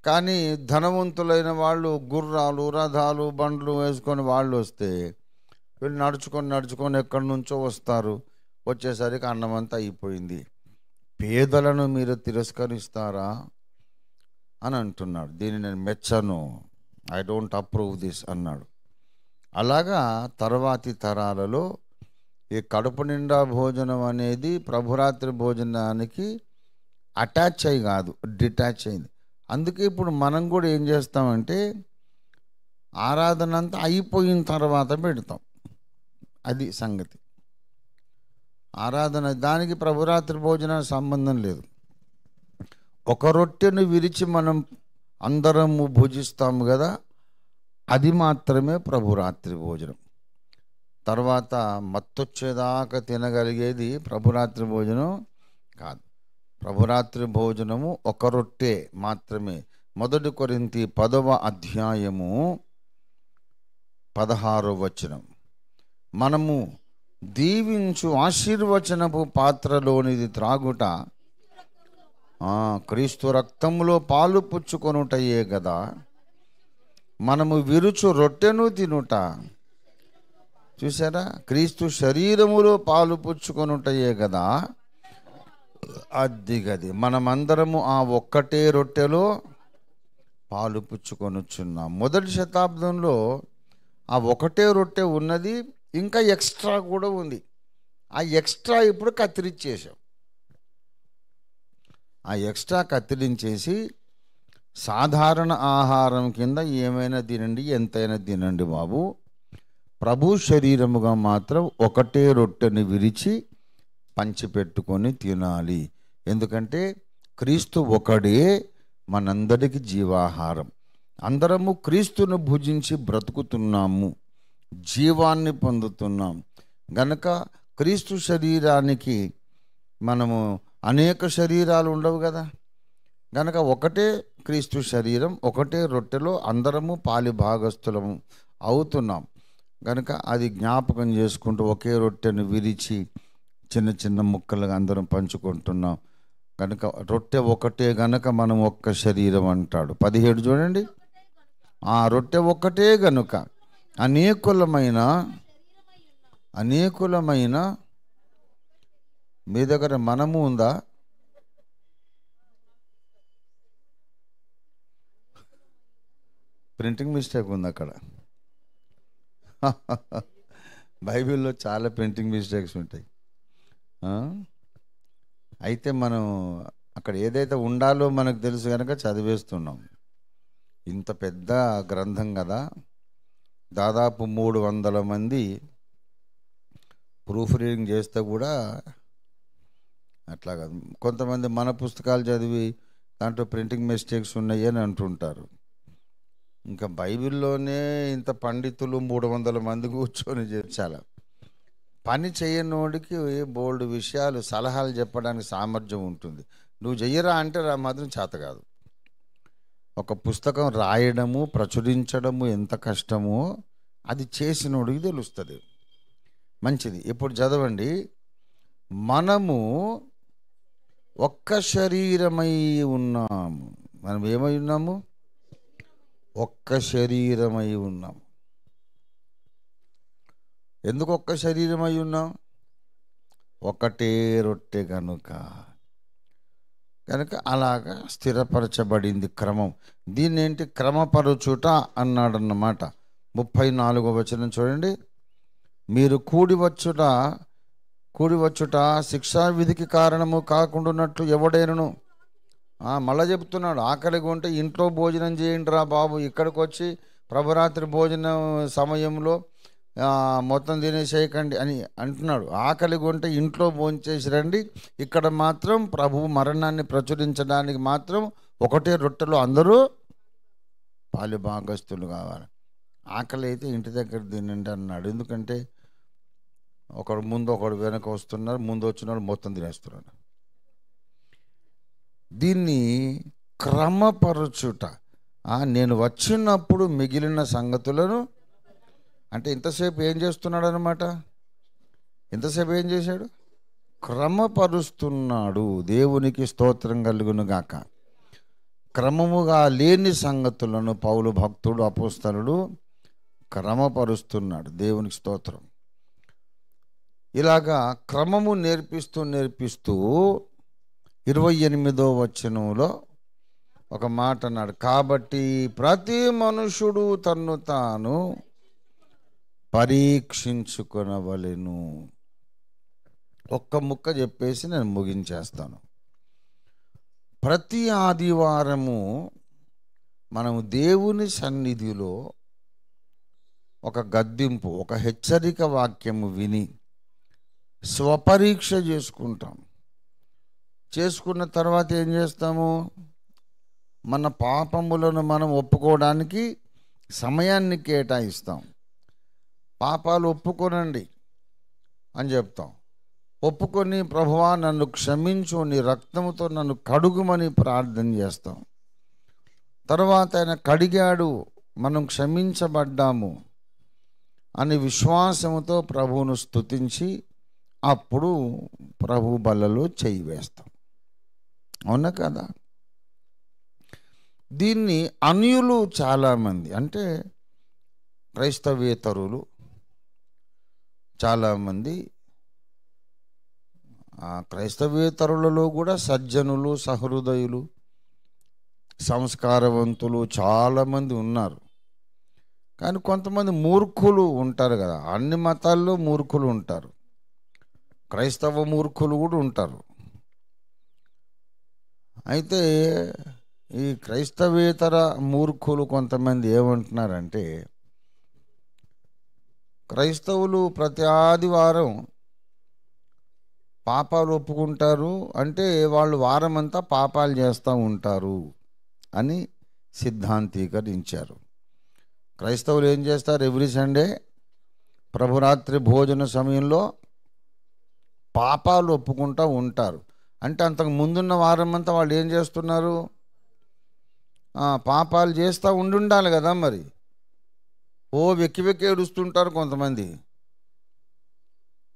కానీ ధనవంతులైన వాళ్ళు గుర్రాలు, రథాలు, బండ్లు వేసుకొని వాళ్ళు వస్తే వీళ్ళు నడుచుకొని ఎక్కడి నుంచో వస్తారు. వచ్చేసరికి అన్నం అంతా అయిపోయింది. పేదలను మీరు తిరస్కరిస్తారా అని అంటున్నాడు. దీన్ని నేను మెచ్చను, ఐ డోంట్ అప్రూవ్ దిస్ అన్నాడు. అలాగా తర్వాతి తరాలలో ఈ కడుపు నిండా భోజనం అనేది ప్రభురాత్రి భోజనానికి అటాచ్ అయ్యి కాదు, డిటాచ్ అయింది. అందుకే ఇప్పుడు మనం కూడా ఏం చేస్తామంటే ఆరాధన అంతా అయిపోయిన తర్వాత పెడతాం. అది సంగతి. ఆరాధన దానికి ప్రభురాత్రి భోజనానికి సంబంధం లేదు. ఒక రొట్టెను విరిచి మనం అందరము భుజిస్తాము కదా, అది మాత్రమే ప్రభురాత్రి భోజనం. తర్వాత మత్తొచ్చేదాకా తినగలిగేది ప్రభురాత్రి భోజనం కాదు. ప్రభురాత్రి భోజనము ఒక రొట్టె మాత్రమే. 1 కొరింథీ 10వ అధ్యాయము 16వ వచనం. మనము దీవించు ఆశీర్వచనపు పాత్రలోనిది త్రాగుట క్రీస్తు రక్తములో పాలు పుచ్చుకొనుటయే కదా. మనము విరుచు రొట్టెను తినుట, చూసారా, క్రీస్తు శరీరములో పాలు పుచ్చుకొనుటయే కదా. అద్దిగది. మనమందరము ఆ ఒక్కటే రొట్టెలో పాలు పుచ్చుకొనుచున్నాం. 1వ శతాబ్దంలో ఆ ఒకటే రొట్టె ఉన్నది, ఇంకా ఎక్స్ట్రా కూడా ఉంది. ఆ ఎక్స్ట్రా ఇప్పుడు కత్తిరించేసాం. ఆ ఎక్స్ట్రా కత్తిరించేసి సాధారణ ఆహారం కింద ఏమైనా తినండి, ఎంతైనా తినండి బాబు. ప్రభు శరీరముగా మాత్రం ఒకటే రొట్టెని విరిచి పంచిపెట్టుకొని తినాలి. ఎందుకంటే క్రీస్తు ఒకడే మనందరికి జీవాహారం. అందరము క్రీస్తును భుజించి బ్రతుకుతున్నాము, జీవాన్ని పొందుతున్నాం గనక క్రీస్తు శరీరానికి మనము అనేక శరీరాలు ఉండవు కదా, గనక ఒకటే క్రీస్తు శరీరం, ఒకటే రొట్టెలో అందరము పాలి భాగస్థులము అవుతున్నాం. గనక అది జ్ఞాపకం చేసుకుంటూ ఒకే రొట్టెను విరిచి చిన్న చిన్న ముక్కలుగా అందరం పంచుకుంటున్నాం. కనుక రొట్టె ఒకటే గనక మనం ఒక్క శరీరం అంటాడు. 17 చూడండి. ఆ రొట్టె ఒక్కటే గనుక అనేకులమైన మీ దగ్గర మనము ఉందా? ప్రింటింగ్ మిస్టేక్ ఉంది అక్కడ. బైబిల్లో చాలా ప్రింటింగ్ మిస్టేక్స్ ఉంటాయి. అయితే మనం అక్కడ ఏదైతే ఉండాలో మనకు తెలుసు కనుక చదివేస్తున్నాం. ఇంత పెద్ద గ్రంథం కదా, దాదాపు 300 మంది ప్రూఫ్ రీడింగ్ చేస్తే కూడా అట్లా కాదు. కొంతమంది మన పుస్తకాలు చదివి దాంట్లో ప్రింటింగ్ మిస్టేక్స్ ఉన్నాయి అని అంటుంటారు. ఇంకా బైబిల్లోనే ఇంత పండితులు 300 మంది కూర్చొని చాలా పని చేయనోడికి బోల్డ్ విషయాలు సలహాలు చెప్పడానికి సామర్థ్యం ఉంటుంది. నువ్వు చెయ్యరా అంటే మాత్రం చేత కాదు. ఒక పుస్తకం రాయడము, ప్రచురించడము ఎంత కష్టమో అది చేసినోడికి తెలుస్తుంది. మంచిది. ఇప్పుడు చదవండి. మనము ఒక్క శరీరమై ఉన్నాము. మనం ఏమై ఉన్నాము? ఒక్క శరీరమై ఉన్నాము. ఎందుకు ఒక్క శరీరమై ఉన్నాం? ఒకటే రొట్టె కనుక అలాగా స్థిరపరచబడింది క్రమం. దీన్ని ఏంటి? క్రమపరచుట అన్నాడన్నమాట. 34వ వచనం చూడండి. మీరు కూడి వచ్చుట శిక్షా విధికి కారణము కాకుండాన్నట్లు ఎవడైనను. మళ్ళా చెప్తున్నాడు, ఆకలిగా ఉంటే ఇంట్లో భోజనం చేయండి రా బాబు, ఇక్కడికి వచ్చి ప్రభరాత్రి భోజనం సమయంలో మొత్తం తినేసేయకండి అని అంటున్నాడు. ఆకలిగా ఉంటే ఇంట్లో భోంచేసి రండి, ఇక్కడ మాత్రం ప్రభు మరణాన్ని ప్రచురించడానికి మాత్రం ఒకటే రొట్టెలో అందరూ పాలు భాగస్తులు కావాలి. ఆకలి అయితే ఇంటి దగ్గర తినండి అన్నాడు. ఎందుకంటే ఒకడు ముందు ఒకడు వెనక వస్తున్నారు, ముందు వచ్చినాడు మొత్తం తినేస్తున్నాడు. దీన్ని క్రమపరచుట. నేను వచ్చినప్పుడు మిగిలిన సంగతులను, అంటే ఇంతసేపు ఏం చేస్తున్నాడు అనమాట? ఇంతసేపు ఏం చేశాడు? క్రమపరుస్తున్నాడు. దేవునికి స్తోత్రం కలుగును గాక. క్రమముగా లేని సంగతులను పౌలు భక్తుడు, అపోస్తలుడు క్రమపరుస్తున్నాడు. దేవునికి స్తోత్రం. ఇలాగా క్రమము నేర్పిస్తూ 28వ వచనంలో ఒక మాట అన్నాడు. కాబట్టి ప్రతి మనుషుడు తన్ను తాను పరీక్షించుకొనవలెను. ఒక్క ముక్క చెప్పేసి నేను ముగించేస్తాను. ప్రతి ఆదివారము మనము దేవుని సన్నిధిలో ఒక గద్దింపు, ఒక హెచ్చరిక వాక్యము విని స్వపరీక్ష చేసుకుంటాం. చేసుకున్న తర్వాత ఏం చేస్తాము? మన పాపములను మనం ఒప్పుకోవడానికి సమయాన్ని కేటాయిస్తాం. పాపాలు ఒప్పుకోనండి అని చెప్తాం. ఒప్పుకొని ప్రభువా నన్ను క్షమించు, నీ రక్తంతో నన్ను కడుగుమని ప్రార్థన చేస్తాం. తర్వాత ఆయన కడిగాడు, మనం క్షమించబడ్డాము అని విశ్వాసంతో ప్రభువును స్తుతించి అప్పుడు ప్రభు బల్లలో చేయి వేస్తాం. అవునా కదా? దీన్ని అన్యులు చాలామంది, అంటే క్రైస్తవేతరులు చాలామంది, క్రైస్తవేతరులలో కూడా సజ్జనులు, సహృదయులు, సంస్కారవంతులు చాలామంది ఉన్నారు. కానీ కొంతమంది మూర్ఖులు ఉంటారు కదా. అన్ని మతాల్లో మూర్ఖులు ఉంటారు, క్రైస్తవ మూర్ఖులు కూడా ఉంటారు. అయితే ఈ క్రైస్తవేతర మూర్ఖులు కొంతమంది ఏమంటున్నారంటే, క్రైస్తవులు ప్రతి ఆదివారం పాపాలు ఒప్పుకుంటారు అంటే వాళ్ళు వారమంతా పాపాలు చేస్తూ ఉంటారు అని సిద్ధాంతీకరించారు. క్రైస్తవులు ఏం చేస్తారు? ఎవ్రీ సండే ప్రభురాత్రి భోజన సమయంలో పాపాలు ఒప్పుకుంటూ ఉంటారు. అంటే అంతకు ముందున్న వారం అంతా వాళ్ళు ఏం చేస్తున్నారు? పాపాలు చేస్తూ ఉండాలి కదా. మరి వెక్కి వెక్కి ఏడుస్తుంటారు కొంతమంది.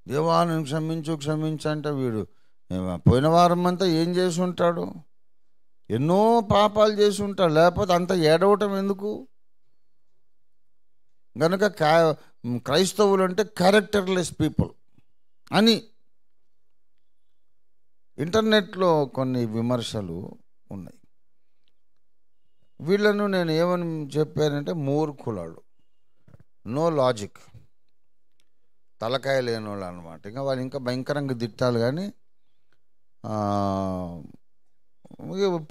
దేవా నేను క్షమించు అంటే వీడు పోయిన వారం అంతా ఏం చేసి ఉంటాడు? ఎన్నో పాపాలు చేసి ఉంటాడు. లేకపోతే అంత ఏడవటం ఎందుకు? గనుక క్రైస్తవులు అంటే క్యారెక్టర్లెస్ పీపుల్ అని ఇంటర్నెట్లో కొన్ని విమర్శలు ఉన్నాయి. వీళ్ళను నేను ఏమని చెప్పానంటే మూర్ఖులాళ్ళు, నో లాజిక్, తలకాయ లేని వాళ్ళు అనమాట. ఇంకా వాళ్ళు ఇంకా భయంకరంగా తిట్టాలి కానీ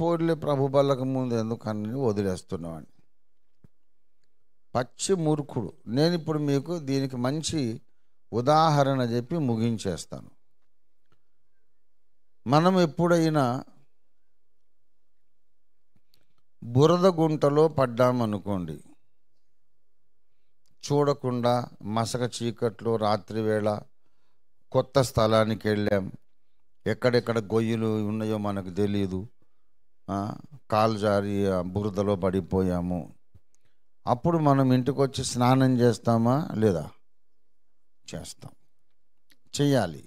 పోర్లే ప్రభు బల్లక ముందు ఎందుకని వదిలేస్తున్నామని. పచ్చి మూర్ఖుడు. నేను ఇప్పుడు మీకు దీనికి మంచి ఉదాహరణ చెప్పి ముగించేస్తాను. మనం ఎప్పుడైనా బురద గుంటలో పడ్డామనుకోండి, చూడకుండా మసక చీకట్లో రాత్రివేళ కొత్త స్థలానికి వెళ్ళాం, ఎక్కడెక్కడ గొయ్యలు ఉన్నాయో మనకు తెలియదు, కాలు జారి బురదలో పడిపోయాము. అప్పుడు మనం ఇంటికి వచ్చి స్నానం చేస్తామా లేదా? చేస్తాం, చెయ్యాలి.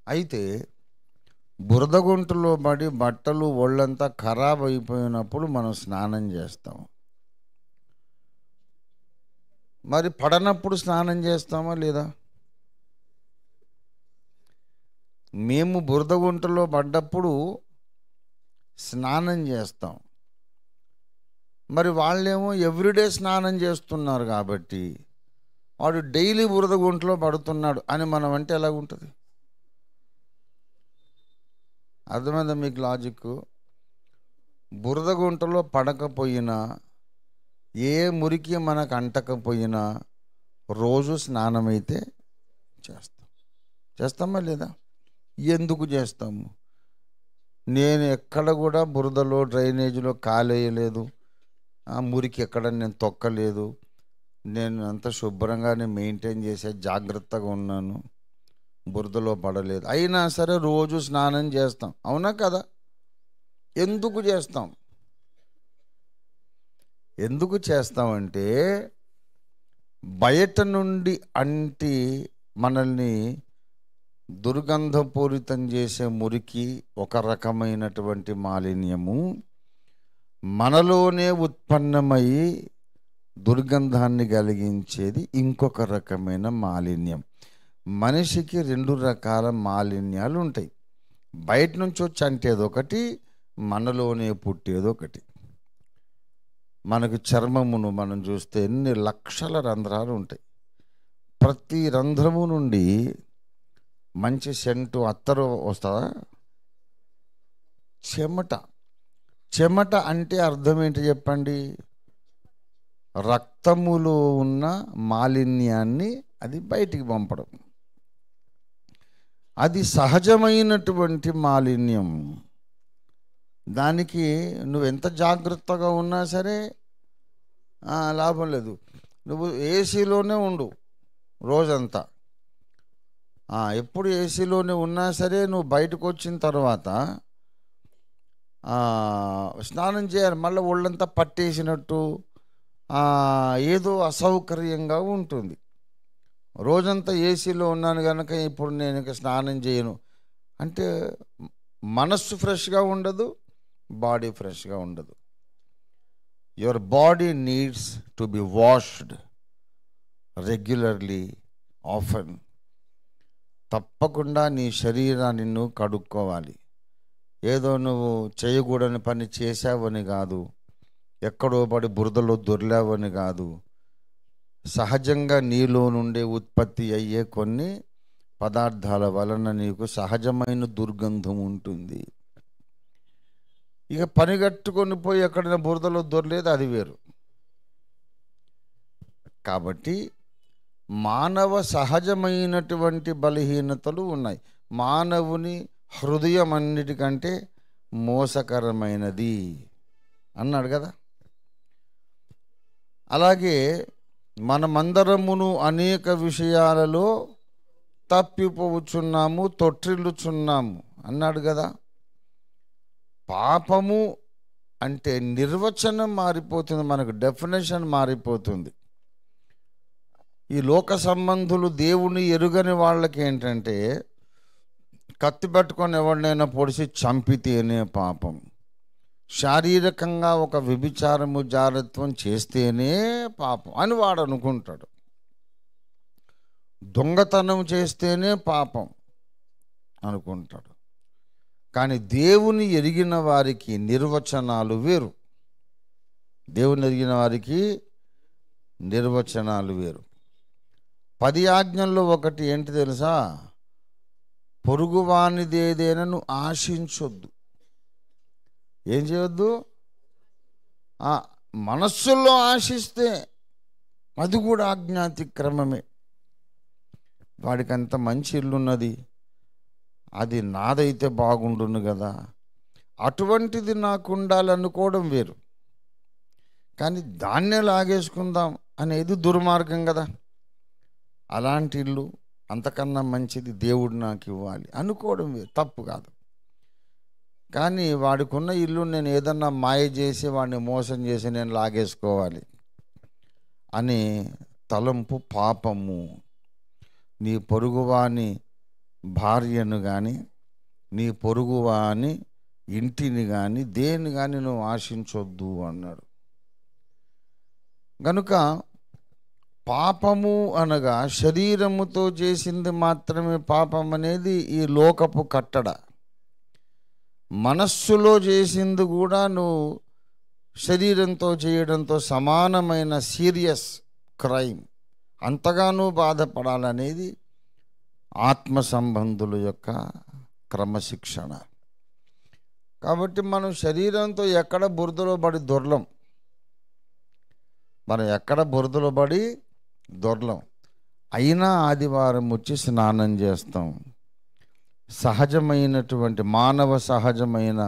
అయితే బురద గుంటలో పడి బట్టలు ఒళ్ళంతా ఖరాబ్ అయిపోయినప్పుడు మనం స్నానం చేస్తాం. మరి పడనప్పుడు స్నానం చేస్తామా లేదా? మేము బురద గుంటలో పడ్డప్పుడు స్నానం చేస్తాం. మరి వాళ్ళేమో ఎవ్రీడే స్నానం చేస్తున్నారు కాబట్టి వాడు డైలీ బురద గుంటలో పడుతున్నాడు అని మనం అంటే ఎలాగుంటుంది? అర్థమైందా మీకు లాజిక్? బురద గుంటలో పడకపోయినా, ఏ మురికి మనకు అంటకపోయినా రోజు స్నానమైతే చేస్తామా లేదా? ఎందుకు చేస్తాము? నేను ఎక్కడ కూడా బురదలో డ్రైనేజీలో కాలేయలేదు, మురికి ఎక్కడ నేను తొక్కలేదు, నేను అంత శుభ్రంగానే మెయింటైన్ చేసే జాగ్రత్తగా ఉన్నాను, బురదలో పడలేదు. అయినా సరే రోజు స్నానం చేస్తాం, అవునా కదా? ఎందుకు చేస్తాం? ఎందుకు చేస్తామంటే బయట నుండి అంటి మనల్ని దుర్గంధపూరితం చేసే మురికి ఒక రకమైనటువంటి మాలిన్యము, మనలోనే ఉత్పన్నమై దుర్గంధాన్ని కలిగించేది ఇంకొక రకమైన మాలిన్యం. మనిషికి రెండు రకాల మాలిన్యాలు ఉంటాయి. బయట నుంచి వచ్చి అంటేది ఒకటి, మనలోనే పుట్టేది ఒకటి. మనకు చర్మమును మనం చూస్తే ఎన్ని లక్షల రంధ్రాలు ఉంటాయి. ప్రతి రంధ్రము నుండి మంచి సెంటు అత్తరు వస్తుందా? చెమట అంటే అర్థం ఏంటి చెప్పండి? రక్తములో ఉన్న మాలిన్యాన్ని అది బయటికి పంపడం. అది సహజమైనటువంటి మాలిన్యం. దానికి నువ్వెంత జాగ్రత్తగా ఉన్నా సరే లాభం లేదు. నువ్వు ఏసీలోనే ఉండు రోజంతా, ఎప్పుడు ఏసీలోనే ఉన్నా సరే నువ్వు బయటకు వచ్చిన తర్వాత స్నానం చేయాలి. మళ్ళీ ఒళ్ళంతా పట్టేసినట్టు ఏదో అసౌకర్యంగా ఉంటుంది. రోజంతా ఏసీలో ఉన్నాను కనుక ఇప్పుడు నేను ఇక స్నానం చేయను అంటే మనస్సు ఫ్రెష్గా ఉండదు, బాడీ ఫ్రెష్గా ఉండదు. Your body needs to be washed regularly, often. తప్పకుండా నీ శరీరాన్ని నువ్వు కడుక్కోవాలి. ఏదో నువ్వు చేయకూడని పని చేసావని కాదు, ఎక్కడో పడి బురదలో దొర్లావని కాదు. సహజంగా నీలో నుండే ఉత్పత్తి అయ్యే కొన్ని పదార్థాల వలన నీకు సహజమైన దుర్గంధం ఉంటుంది. ఇక పనిగట్టుకొని పోయి ఎక్కడైనా బురదలో దొరలేదు, అది వేరు. కాబట్టి మానవ సహజమైనటువంటి బలహీనతలు ఉన్నాయి. మానవుని హృదయం అన్నిటికంటే మోసకరమైనది అన్నాడు కదా. అలాగే మనమందరమును అనేక విషయాలలో తప్పిపోవచ్చున్నాము, తొట్టిల్లుచున్నాము అన్నాడు కదా. పాపము అంటే నిర్వచనం మారిపోతుంది, మనకు డెఫినేషన్ మారిపోతుంది. ఈ లోక సంబంధులు దేవుని ఎరుగని వాళ్ళకి ఏంటంటే, కత్తి పట్టుకొని ఎవరినైనా పొడిచి చంపితేనే పాపం, శారీరకంగా ఒక వ్యభిచారము జారత్వం చేస్తేనే పాపం అని వాడు అనుకుంటాడు. దొంగతనం చేస్తేనే పాపం అనుకుంటాడు. కానీ దేవుని ఎరిగిన వారికి నిర్వచనాలు వేరు. దేవుని ఎరిగిన వారికి నిర్వచనాలు వేరు. 10 ఆజ్ఞల్లో ఒకటి ఏంటి తెలుసా? పొరుగువానిదేదైనా నువ్వు ఆశించొద్దు. ఏం చేయొద్దు? మనస్సులో ఆశిస్తే అది కూడా ఆజ్ఞాతిక్రమమే. వాడికి అంత మంచి ఇల్లున్నది, అది నాదైతే బాగుండును కదా, అటువంటిది నాకు ఉండాలనుకోవడం వేరు. కానీ దాన్నే లాగేసుకుందాం అనేది దుర్మార్గం కదా. అలాంటి ఇల్లు అంతకన్నా మంచిది దేవుడు నాకు ఇవ్వాలి అనుకోవడం వేరు, తప్పు కాదు. కానీ వాడికున్న ఇల్లు నేను ఏదన్నా మాయ చేసి వాడిని మోసం చేసి నేను లాగేసుకోవాలి అని తలంపు పాపము. నీ పొరుగువాని భార్యను కానీ, నీ పొరుగువాని ఇంటిని కానీ, దేన్ని కానీ నువ్వు ఆశించొద్దు అన్నాడు. గనుక పాపము అనగా శరీరముతో చేసింది మాత్రమే పాపం అనేది ఈ లోకపు కట్టడ. మనస్సులో చేసింది కూడా నువ్వు శరీరంతో చేయడంతో సమానమైన సీరియస్ క్రైమ్, అంతగానూ బాధపడాలనేది ఆత్మ సంబంధుల యొక్క క్రమశిక్షణ. కాబట్టి మనం శరీరంతో ఎక్కడ బురదలో పడి దొర్లం, అయినా ఆదివారం వచ్చి స్నానం చేస్తాం. సహజమైనటువంటి మానవ సహజమైన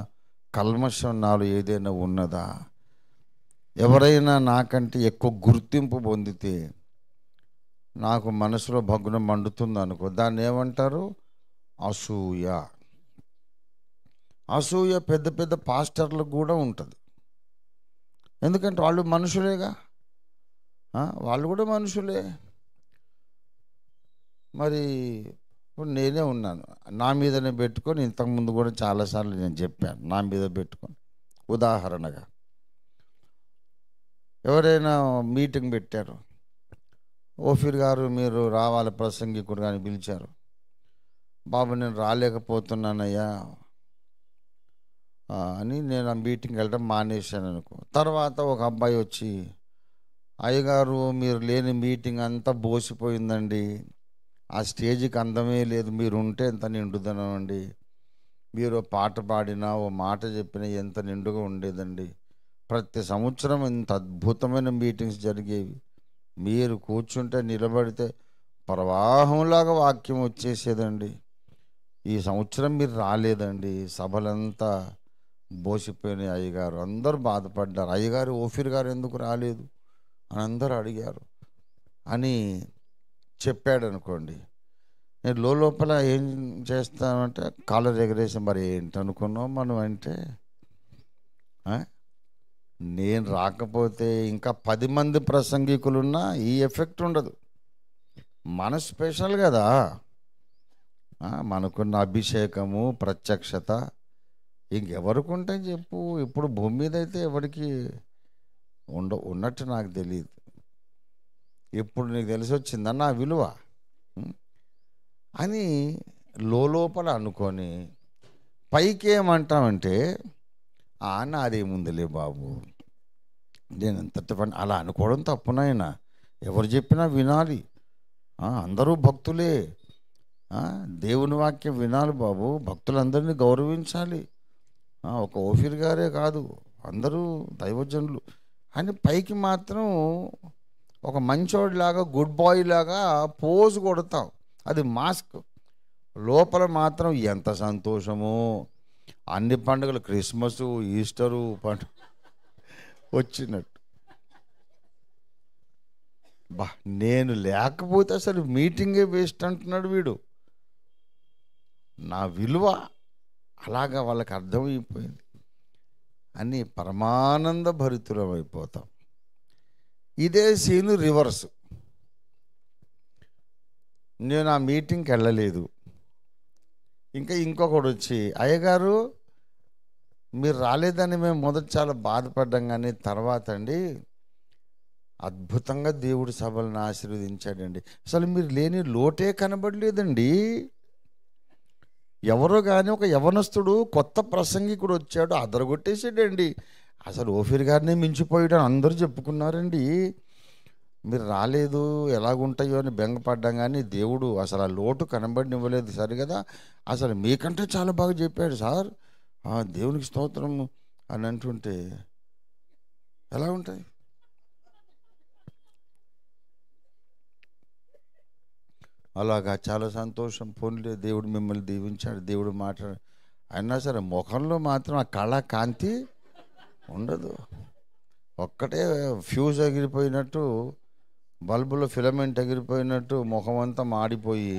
కల్మషం నాలో ఏదైనా ఉన్నదా? ఎవరైనా నాకంటే ఎక్కువ గుర్తింపు పొందితే నాకు మనసులో భగ్నం మండుతుంది అనుకో, దాన్ని ఏమంటారు? అసూయ. అసూయ పెద్ద పెద్ద పాస్టర్లకు కూడా ఉంటుంది. ఎందుకంటే వాళ్ళు మనుషులేగా, వాళ్ళు కూడా మనుషులే. మరి ఇప్పుడు నేనే ఉన్నాను, నా మీదనే పెట్టుకొని, ఇంతకుముందు కూడా చాలాసార్లు నేను చెప్పాను, నా మీద పెట్టుకొని. ఉదాహరణగా ఎవరైనా మీటింగ్ పెట్టారు, ఓఫీర్ గారు మీరు రావాలి ప్రసంగికుడు కానీ పిలిచారు, బాబు నేను రాలేకపోతున్నానయ్యా అని నేను ఆ మీటింగ్కి వెళ్ళడం మానేశాను అనుకో. తర్వాత ఒక అబ్బాయి వచ్చి, అయ్యగారు మీరు లేని మీటింగ్ అంతా బోసిపోయిందండి, ఆ స్టేజ్కి అందమే లేదు, మీరు ఉంటే ఎంత నిండుదనం అండి, మీరు పాట పాడినా ఓ మాట చెప్పినా ఎంత నిండుగా ఉండేదండి, ప్రతి సంవత్సరం ఇంత అద్భుతమైన మీటింగ్స్ జరిగేవి, మీరు కూర్చుంటే నిలబడితే ప్రవాహంలాగా వాక్యం వచ్చేసేదండి, ఈ సంవత్సరం మీరు రాలేదండి, సభలంతా బోసిపోయినాయి అయ్యగారు, అందరూ బాధపడ్డారు, అయ్యగారు ఓఫీర్ గారు ఎందుకు రాలేదు అని అందరూ అడిగారు అని చెప్పాడు అనుకోండి. నేను లోపల ఏం చేస్తానంటే కాలర్ ఎగరేసి, మరి ఏంటనుకున్నావు మనం అంటే, నేను రాకపోతే ఇంకా 10 మంది ప్రసంగికులున్నా ఈ ఎఫెక్ట్ ఉండదు. మన స్పెషల్ కదా, మనకున్న అభిషేకము ప్రత్యక్షత ఇంకెవరికి ఉంటాయి చెప్పు. ఇప్పుడు భూమి మీద అయితే ఎవరికి ఉన్నట్టు నాకు తెలియదు. ఇప్పుడు నీకు తెలిసి వచ్చిందన్న ఆ విలువ అని లోపల అనుకొని పైకి ఏమంటామంటే, నాదేముందిలే బాబు, నేను ఎంత పని అలా అనుకోవడం తప్పునైనా, ఎవరు చెప్పినా వినాలి, అందరూ భక్తులే, దేవుని వాక్యం వినాలి బాబు, భక్తులందరినీ గౌరవించాలి. ఒక ఓఫీర్ గారే కాదు, అందరూ దైవజనులు అని పైకి మాత్రం ఒక మంచోడిలాగా, గుడ్ బాయ్ లాగా పోజు కొడతాం, అది మాస్క్. లోపల మాత్రం ఎంత సంతోషమో. అన్ని పండుగలు, క్రిస్మస్, ఈస్టరు పండుగ వచ్చినట్టు. బా, నేను లేకపోతే అసలు మీటింగే వేస్ట్ అంటున్నాడు వీడు. నా విలువ అలాగా వాళ్ళకి అర్థమైపోయింది అని పరమానంద భరితులం అయిపోతాం. ఇదే సీను రివర్స్. నేను ఆ మీటింగ్కి వెళ్ళలేదు, ఇంకా ఇంకొకడు వచ్చి, అయ్యగారు మీరు రాలేదని మేము మొదట చాలా బాధపడ్డాం, కానీ తర్వాత అండి అద్భుతంగా దేవుడి సభలను ఆశీర్వదించాడండి. అసలు మీరు లేని లోటే కనబడలేదండి. ఎవరో కానీ ఒక యవనస్తుడు కొత్త ప్రసంగికుడు వచ్చాడు, అదరగొట్టేసాడండి. అసలు ఓఫీర్ గారిని మించిపోయాడని అందరూ చెప్పుకున్నారండి. మీరు రాలేదు, ఎలాగుంటాయో అని బెంగపడ్డాం, కానీ దేవుడు అసలు ఆ లోటు కనబడినివ్వలేదు. సరే కదా, అసలు మీకంటే చాలా బాగా చెప్పాడు సార్, దేవునికి స్తోత్రం అని అంటుంటే ఎలా ఉంటాయి? అలాగా చాలా సంతోషం. పోన్లే, దేవుడు మిమ్మల్ని దీవించాడు, దేవుడు మాట్లాడు అయినా సరే ముఖంలో మాత్రం ఆ కళ కాంతి ఉండదు. ఒక్కటే ఫ్యూజ్ ఎగిరిపోయినట్టు, బల్బులో ఫిలమెంట్ ఎగిరిపోయినట్టు ముఖం అంతా మాడిపోయి,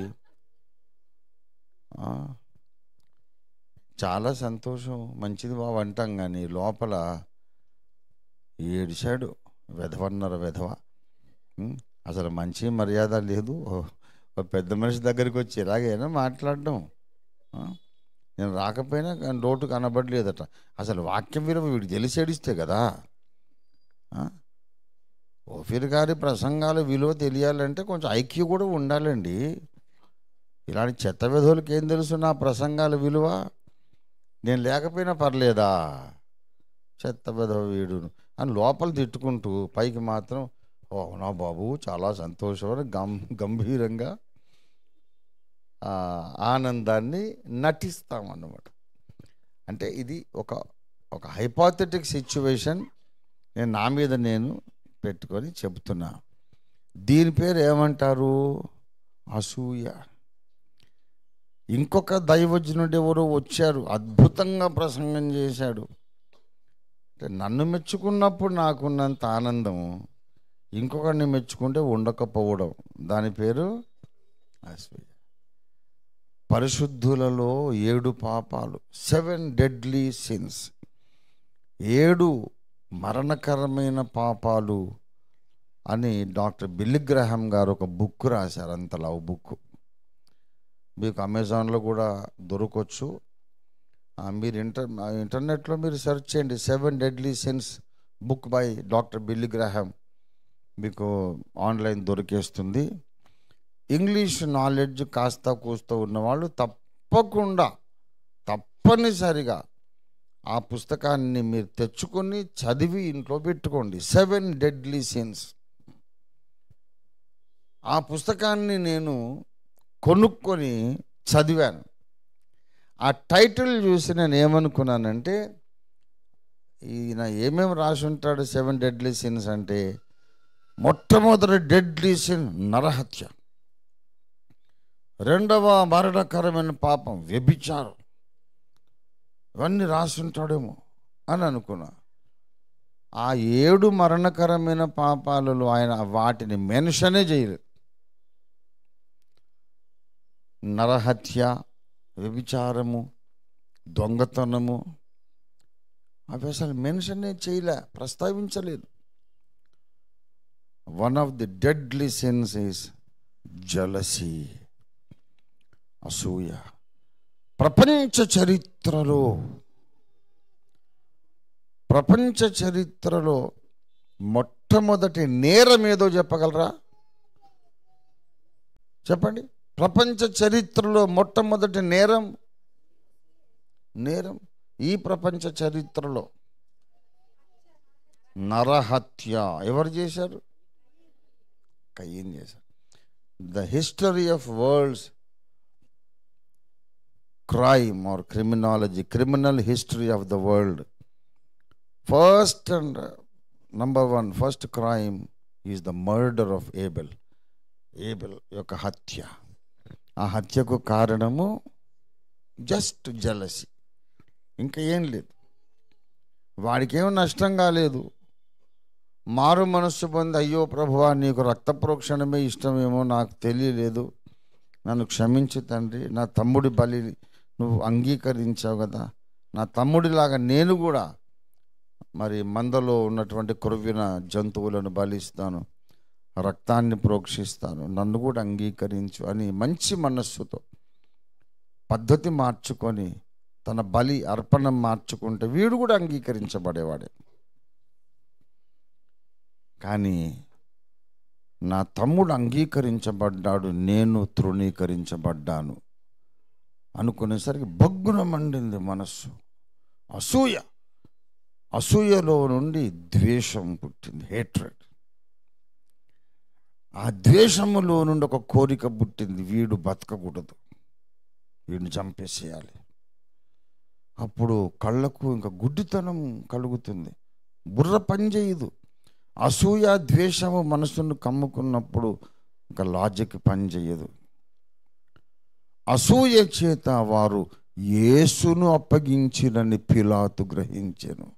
చాలా సంతోషం, మంచిది బాబు అంటాం, కానీ లోపల ఏడిశాడు. వెధవన్నర వెధవ, అసలు మంచి మర్యాద లేదు. ఒక పెద్ద మనిషి దగ్గరికి వచ్చి ఎలాగైనా మాట్లాడడం, నేను రాకపోయినా లోటు కనబడలేదట. అసలు వాక్యం విలువ వీడు తెలిసి ఏడిస్తే కదా. ఓఫీర్ గారి ప్రసంగాల విలువ తెలియాలంటే కొంచెం ఐక్యూ కూడా ఉండాలండి. ఇలాంటి చెత్త విధులకి ఏం తెలుసు నా ప్రసంగాల విలువ? నేను లేకపోయినా పర్లేదా, చెత్త విధవ వీడు అని లోపల తిట్టుకుంటూ, పైకి మాత్రం అవునా బాబు చాలా సంతోషం అని గంభీరంగా ఆనందాన్ని నటిస్తామన్నమాట. అంటే ఇది ఒక హైపోథెటిక్ సిచ్యువేషన్ నేను నా మీద నేను పెట్టుకొని చెబుతున్నా. దీని పేరు ఏమంటారు? అసూయ. ఇంకొక దైవజనుడు ఎవరో వచ్చారు, అద్భుతంగా ప్రసంగం చేశాడు. అంటే నన్ను మెచ్చుకున్నప్పుడు నాకున్నంత ఆనందం ఇంకొకరిని మెచ్చుకుంటే ఉండకపోవడం, దాని పేరు అసూయ. పరిశుద్ధులలో 7 పాపాలు, 7 డెడ్లీ సిన్స్, 7 మరణకరమైన పాపాలు అని డాక్టర్ బిల్లీ గ్రాహం గారు ఒక బుక్ రాశారు. అంత లవ్ బుక్ మీకు అమెజాన్లో కూడా దొరకవచ్చు. మీరు ఇంటర్నెట్లో మీరు సెర్చ్ చేయండి, 7 deadly sins book by doctor Billy Graham, మీకు ఆన్లైన్ దొరికేస్తుంది. ఇంగ్లీష్ నాలెడ్జ్ కాస్త కూస్తూ ఉన్నవాళ్ళు తప్పనిసరిగా ఆ పుస్తకాన్ని మీరు తెచ్చుకొని చదివి ఇంట్లో పెట్టుకోండి. 7 డెడ్లీ సిన్స్. ఆ పుస్తకాన్ని నేను కొనుక్కొని చదివాను. ఆ టైటిల్ చూసి నేను ఏమనుకున్నానంటే, ఈయన ఏమేమి రాసి ఉంటాడు 7 డెడ్లీ సిన్స్ అంటే, మొట్టమొదటి డెడ్లీ సిన్ నరహత్య, రెండవ మరణకరమైన పాపం వ్యభిచారం, ఇవన్నీ రాసుంటాడేమో అని అనుకున్నా. ఆ 7 మరణకరమైన పాపాలలో ఆయన వాటిని మెన్షనే చేయలేదు. నరహత్య, వ్యభిచారము, దొంగతనము అవి అసలు మెన్షనే చేయలే, ప్రస్తావించలేదు. One of the deadly since is jealousy, అసూయ. ప్రపంచ చరిత్రలో మొట్టమొదటి నేరం ఏదో చెప్పగలరా? చెప్పండి. ప్రపంచ చరిత్రలో మొట్టమొదటి నేరం ఈ ప్రపంచ చరిత్రలో నరహత్య ఎవరు చేశారు? కయ్యను చేశారు. The history of world's crime or criminology, criminal history of the world. First and number one, first crime is the murder of Abel. Abel యొక్క హత్య. ఆ హత్యకు కారణము జస్ట్ జెలసీ, ఇంకా ఏం లేదు. వాడికి ఏం నష్టం కాలేదు. మారు మనస్సు పొంది, అయ్యో ప్రభువా, నీకు రక్త ప్రోక్షణమే ఇష్టమేమో, నాకు తెలియలేదు, నన్ను క్షమించు తండ్రి, నా తమ్ముడి బలి నువ్వు అంగీకరించావు కదా, నా తమ్ముడిలాగా నేను కూడా మరి మందలో ఉన్నటువంటి క్రొవ్విన జంతువులను బలిస్తాను, రక్తాన్ని ప్రోక్షిస్తాను, నన్ను కూడా అంగీకరించు అని మంచి మనస్సుతో పద్ధతి మార్చుకొని తన బలి అర్పణ మార్చుకుంటే వీడు కూడా అంగీకరించబడేవాడే. కానీ నా తమ్ముడు అంగీకరించబడ్డాడు, నేను తృణీకరించబడ్డాను అనుకునేసరికి బగ్గున మండింది మనస్సు. అసూయ, అసూయలో నుండి ద్వేషం పుట్టింది, హేట్రెడ్. ఆ ద్వేషములో నుండి ఒక కోరిక పుట్టింది, వీడు బతకకూడదు, వీడిని చంపేసేయాలి. అప్పుడు కళ్ళకు ఇంకా గుడ్డితనం కలుగుతుంది, బుర్ర పనిచేయదు. అసూయ ద్వేషము మనసును కమ్ముకున్నప్పుడు ఇంకా లాజిక్ పనిచేయదు. అసూయ చేత వారు యేసును అప్పగించినని పిలాతు గ్రహించెను.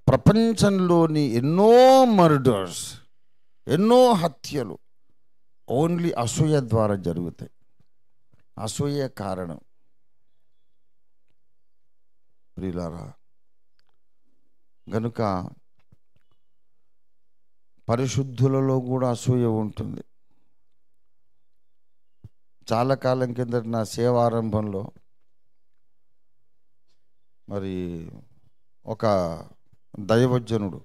ప్రపంచంలోని ఎన్నో మర్డర్స్, ఎన్నో హత్యలు ఓన్లీ అసూయ ద్వారా జరుగుతాయి. అసూయ కారణం. ప్రియులారా, గనుక పరిశుద్ధులలో కూడా అసూయ ఉంటుంది. చాలా కాలం కిందట నా సేవారంభంలో మరి ఒక దైవజనుడు,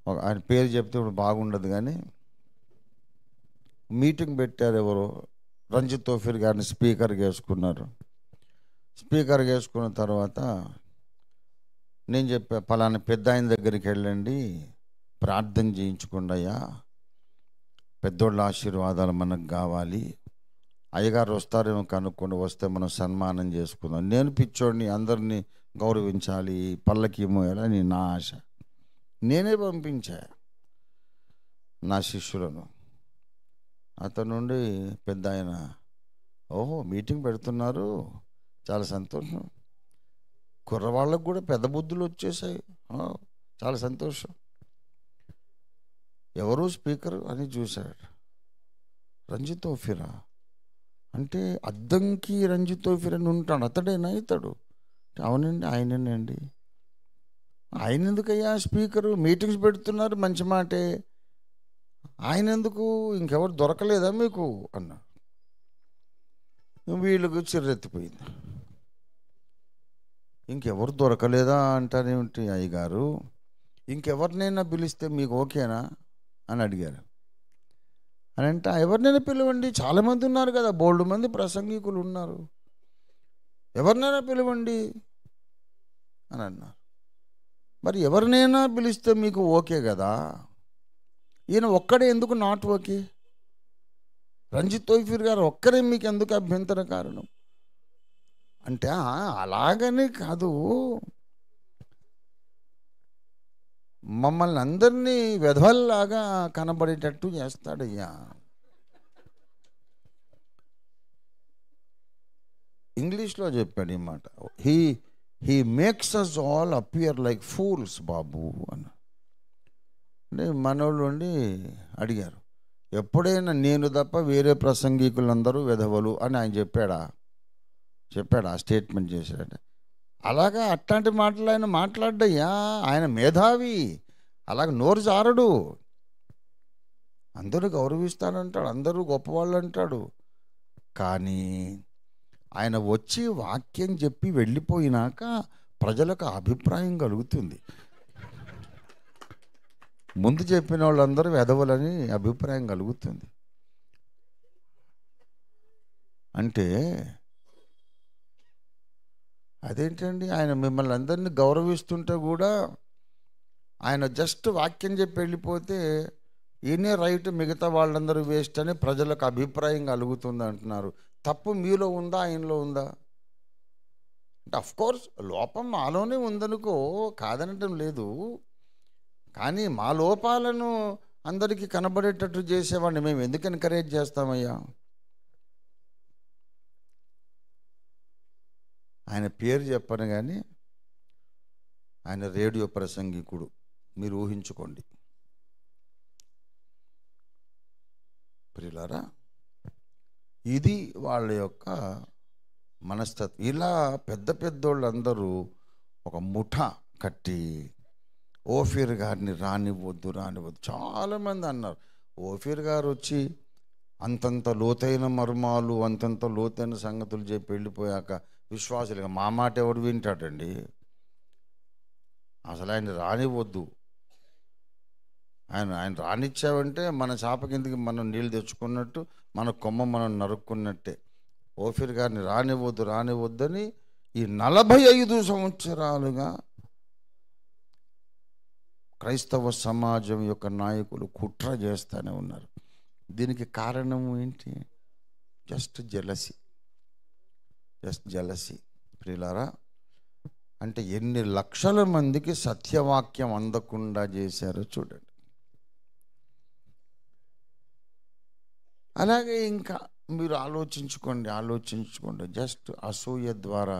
ఆయన పేరు చెప్తే ఇప్పుడు బాగుండదు కానీ, మీటింగ్ పెట్టారు. ఎవరో రంజిత్ తోఫీర్ గారిని స్పీకర్గా వేసుకున్నారు. స్పీకర్గా వేసుకున్న తర్వాత నేను చెప్పా, పలానా పెద్ద ఆయన దగ్గరికి వెళ్ళండి, ప్రార్థన చేయించుకోండి అయ్యా, పెద్దోళ్ళ ఆశీర్వాదాలు మనకు కావాలి, అయ్యగారు వస్తారేమో కనుక్కొని, వస్తే మనం సన్మానం చేసుకుందాం. నేను పిచ్చోడిని, అందరినీ గౌరవించాలి, పల్లకి మోయాలని నా ఆశ. నేనే పంపించా నా శిష్యులను. అతని నుండి పెద్ద ఆయన, ఓహో మీటింగ్ పెడుతున్నారు, చాలా సంతోషం, కుర్రవాళ్ళకు కూడా పెద్ద బుద్ధులు వచ్చేసాయి, చాలా సంతోషం. ఎవరు స్పీకర్ అని చూశాడు. రంజిత్ తోఫీరా అంటే అద్దంకి రంజిత్ తోఫీర్ అని ఉంటాడు, అతడేనా ఇతడు? అవునండి ఆయనేనండి. ఆయన ఎందుకయ్యా స్పీకరు, మీటింగ్స్ పెడుతున్నారు, మంచి మాటే, ఆయన ఎందుకు, ఇంకెవరు దొరకలేదా మీకు అన్నా. వీళ్ళకు చిర్రెత్తిపోయింది. ఇంకెవరు దొరకలేదా అంటారేమిటి అయ్యగారు, ఇంకెవరినైనా పిలిస్తే మీకు ఓకేనా అని అడిగారు. అని అంటే ఎవరినైనా పిలవండి, చాలామంది ఉన్నారు కదా, బోల్డ్ మంది ప్రసంగికులు ఉన్నారు, ఎవరినైనా పిలవండి అని అన్నారు. మరి ఎవరినైనా పిలిస్తే మీకు ఓకే కదా, ఈయన ఒక్కడే ఎందుకు నాట్ ఓకే? రంజిత్ తోఫీర్ గారు ఒక్కరే మీకు ఎందుకు అభ్యంతర కారణం అంటే, అలాగనే కాదు, మమ్మల్ని అందరినీ వెధవల్లాగా కనబడేటట్టు చేస్తాడయ్యా. ఇంగ్లీష్లో చెప్పాడు ఈ మాట, he makes us all appear like fools బాబు అని. అంటే మనోళ్ళు ఉండి అడిగారు, ఎప్పుడైనా నేను తప్ప వేరే ప్రసంగికులందరూ వెధవలు అని ఆయన చెప్పాడా? ఆ స్టేట్మెంట్ చేశాడు. అలాగా అట్లాంటి మాటలు ఆయన మాట్లాడ్డయ్యా, ఆయన మేధావి, అలాగ నోరు జారడు, అందరూ గౌరవిస్తానంటాడు, అందరూ గొప్పవాళ్ళు అంటాడు. కానీ ఆయన వచ్చి వాక్యం చెప్పి వెళ్ళిపోయినాక ప్రజలకు అభిప్రాయం కలుగుతుంది, ముందు చెప్పిన వాళ్ళందరూ వెధవలని అభిప్రాయం కలుగుతుంది. అంటే అదేంటండి, ఆయన మిమ్మల్ని అందరినీ గౌరవిస్తుంటే కూడా ఆయన జస్ట్ వాక్యం చెప్పి వెళ్ళిపోతే ఈయనే రైట్, మిగతా వాళ్ళందరూ వేస్ట్ అని ప్రజలకు అభిప్రాయం కలుగుతుంది అంటున్నారు. తప్పు మీలో ఉందా, ఆయనలో ఉందా? అంటే అఫ్కోర్స్ లోపం మాలోనే ఉందనుకో, కాదనటం లేదు. కానీ మా లోపాలను అందరికీ కనబడేటట్టు చేసేవాడిని మేము ఎందుకు ఎంకరేజ్ చేస్తామయ్యా? ఆయన పేరు చెప్పను కానీ ఆయన రేడియో ప్రసంగికుడు, మీరు ఊహించుకోండి. ప్రియులారా, ఇది వాళ్ళ యొక్క మనస్తత్వం. ఇలా పెద్ద పెద్దోళ్ళందరూ ఒక ముఠ కట్టి ఓఫీర్ గారిని రానివ్వద్దు రానివ్వద్దు. చాలామంది అన్నారు. ఓఫీర్ గారు వచ్చి అంతంత లోతైన మర్మాలు, అంతంత లోతైన సంగతులు చెప్పి వెళ్ళిపోయాక విశ్వాసులుగా మా మాట ఎవడు వింటాడండి? అసలు ఆయన రానివ్వద్దు. ఆయన రానిచ్చావంటే మన చాప కిందకి మనం నీళ్ళు తెచ్చుకున్నట్టు, మన కొమ్మ మనం నరుక్కున్నట్టే. ఓఫీర్ గారిని రానివ్వద్దు రానివ్వద్దని ఈ 45 సంవత్సరాలుగా క్రైస్తవ సమాజం యొక్క నాయకులు కుట్ర చేస్తూనే ఉన్నారు. దీనికి కారణం ఏంటి? Just jealousy. ప్రియులారా, అంటే ఎన్ని లక్షల మందికి సత్యవాక్యం అందకుండా చేశారో చూడండి. అలాగే ఇంకా మీరు ఆలోచించుకోండి. జస్ట్ అసూయ ద్వారా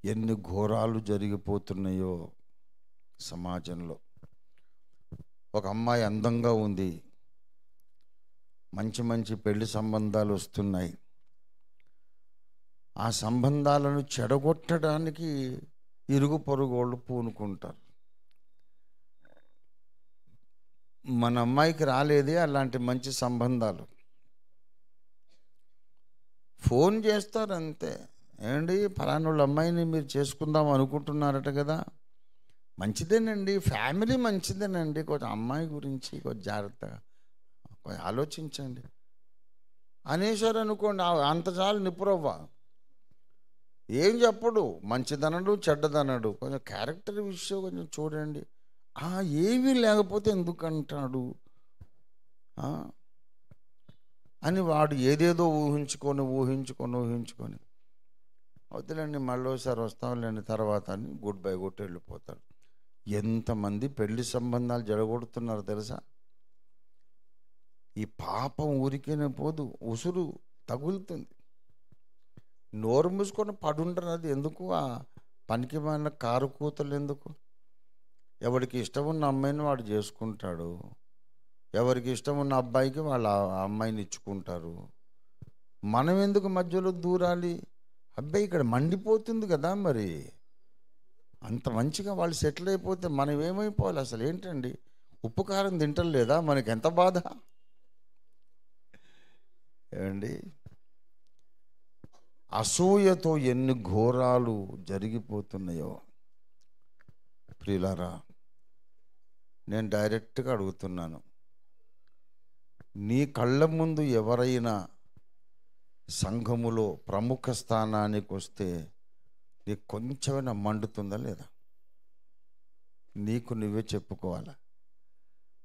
ఎన్ని ఘోరాలు జరిగిపోతున్నాయో సమాజంలో. ఒక అమ్మాయి అందంగా ఉంది, మంచి పెళ్లి సంబంధాలు వస్తున్నాయి. ఆ సంబంధాలను చెడగొట్టడానికి ఇరుగు పొరుగోళ్ళు పూనుకుంటారు. మన అమ్మాయికి రాలేదే అలాంటి మంచి సంబంధాలు. ఫోన్ చేస్తారు అంతే. ఏమండి, ఫలానోళ్ళ అమ్మాయిని మీరు చేసుకుందాం అనుకుంటున్నారట కదా, మంచిదేనండి, ఫ్యామిలీ మంచిదేనండి, కొంచెం అమ్మాయి గురించి కొంచెం జాగ్రత్తగా కొంచెం ఆలోచించండి అనేసారు అనుకోండి. అంత చాలు నిపురవ్వ. ఏం చెప్పడు, మంచిదనడు చెడ్డదనడు, కొంచెం క్యారెక్టర్ విషయం కొంచెం చూడండి. ఏమీ లేకపోతే ఎందుకంటాడు అని వాడు ఏదేదో ఊహించుకొని వద్దులేండి మళ్ళీసారి వస్తాంలేండి తర్వాత అని గుడ్ బై కొట్టి వెళ్ళిపోతాడు. ఎంతమంది పెళ్లి సంబంధాలు జడగొడుతున్నారు తెలుసా? ఈ పాపం ఊరికేనే పోదు, ఉసురు తగులుతుంది. నోరు మూసుకొని పడుంటున్నది ఎందుకు? ఆ పనికి మాలిన కారు కూతలు ఎందుకు? ఎవరికి ఇష్టం ఉన్న అమ్మాయిని వాడు చేసుకుంటాడు, ఎవరికి ఇష్టం ఉన్న అబ్బాయికి వాళ్ళ అమ్మాయిని ఇచ్చుకుంటారు. మనం ఎందుకు మధ్యలో దూరాలి? అబ్బాయి ఇక్కడ మండిపోతుంది కదా, మరి అంత మంచిగా వాళ్ళు సెటిల్ అయిపోతే మనం ఏమైపోవాలి? అసలు ఏంటండి, ఉప్పు కారం తింటలేదా? మనకి ఎంత బాధ ఏమండి? అసూయతో ఎన్ని ఘోరాలు జరిగిపోతున్నాయో. ప్రియులారా, నేను డైరెక్ట్గా అడుగుతున్నాను, నీ కళ్ళ ముందు ఎవరైనా సంఘములో ప్రముఖ స్థానానికి వస్తే నీకు కొంచెమైనా మండుతుందా లేదా? నీకు నువ్వే చెప్పుకోవాలా?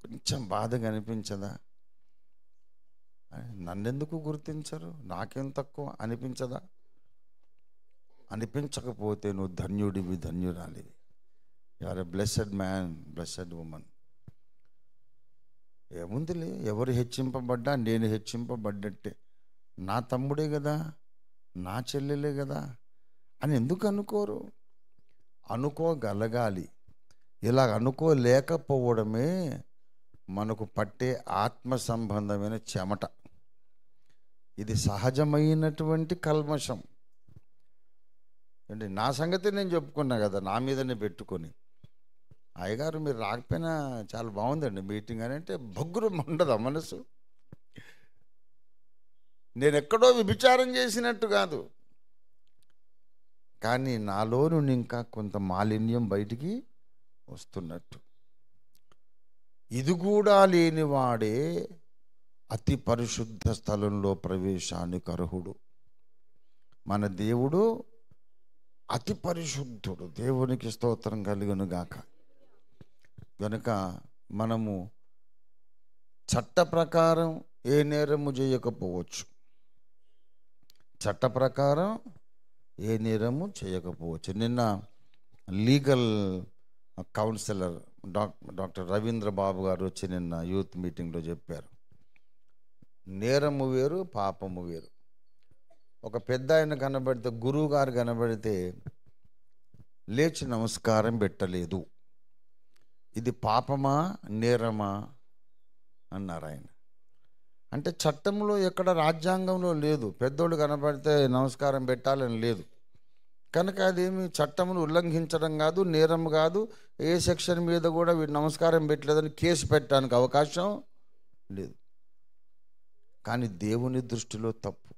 కొంచెం బాధగా అనిపించదా? నన్నెందుకు గుర్తించరు, నాకేం తక్కువ అనిపించదా? అనిపించకపోతే నువ్వు ధన్యుడివి, ధన్యురాలివి. You are a blessed man, blessed women. ఏముందిలే, ఎవరు హెచ్చింపబడ్డా నేను హెచ్చింపబడ్డట్టే. నా తమ్ముడే కదా, నా చెల్లెలే కదా అని ఎందుకు అనుకోరు? అనుకోగలగాలి. ఇలా అనుకోలేకపోవడమే మనకు పట్టే ఆత్మ సంబంధమైన చెమట. ఇది సహజమైనటువంటి కల్మషం. అంటే నా సంగతి నేను చెప్పుకున్నా కదా, నా మీదనే పెట్టుకొని, అయ్యగారు మీరు రాకపోయినా చాలా బాగుందండి మీటింగ్ అని అంటే బొగ్గురు ఉండదా మనసు? నేను ఎక్కడో విభిచారం చేసినట్టు కాదు, కానీ నాలో నుండి ఇంకా కొంత మాలిన్యం బయటికి వస్తున్నట్టు. ఇది కూడా లేనివాడే అతి పరిశుద్ధ స్థలంలో ప్రవేశానికి అర్హుడు. మన దేవుడు అతి పరిశుద్ధుడు. దేవునికి స్తోత్రం కలుగును గాక. కనుక మనము చట్ట ప్రకారం ఏ నేరము చేయకపోవచ్చు, చట్ట ప్రకారం ఏ నేరము చేయకపోవచ్చు. నిన్న లీగల్ కౌన్సిలర్ డాక్టర్ రవీంద్ర బాబు గారు వచ్చి నిన్న యూత్ మీటింగ్లో చెప్పారు, నేరము వేరు, పాపము వేరు. ఒక పెద్ద ఆయన కనబడితే, గురువు గారు కనబడితే లేచి నమస్కారం పెట్టలేదు, ఇది పాపమా నేరమా అన్నారు ఆయన. అంటే చట్టంలో ఎక్కడ, రాజ్యాంగంలో లేదు పెద్దోళ్ళు కనబడితే నమస్కారం పెట్టాలని లేదు కనుక అదేమి చట్టమును ఉల్లంఘించడం కాదు, నేరం కాదు. ఏ సెక్షన్ మీద కూడా వీడు నమస్కారం పెట్టలేదని కేసు పెట్టడానికి అవకాశం లేదు. కానీ దేవుని దృష్టిలో తప్పు.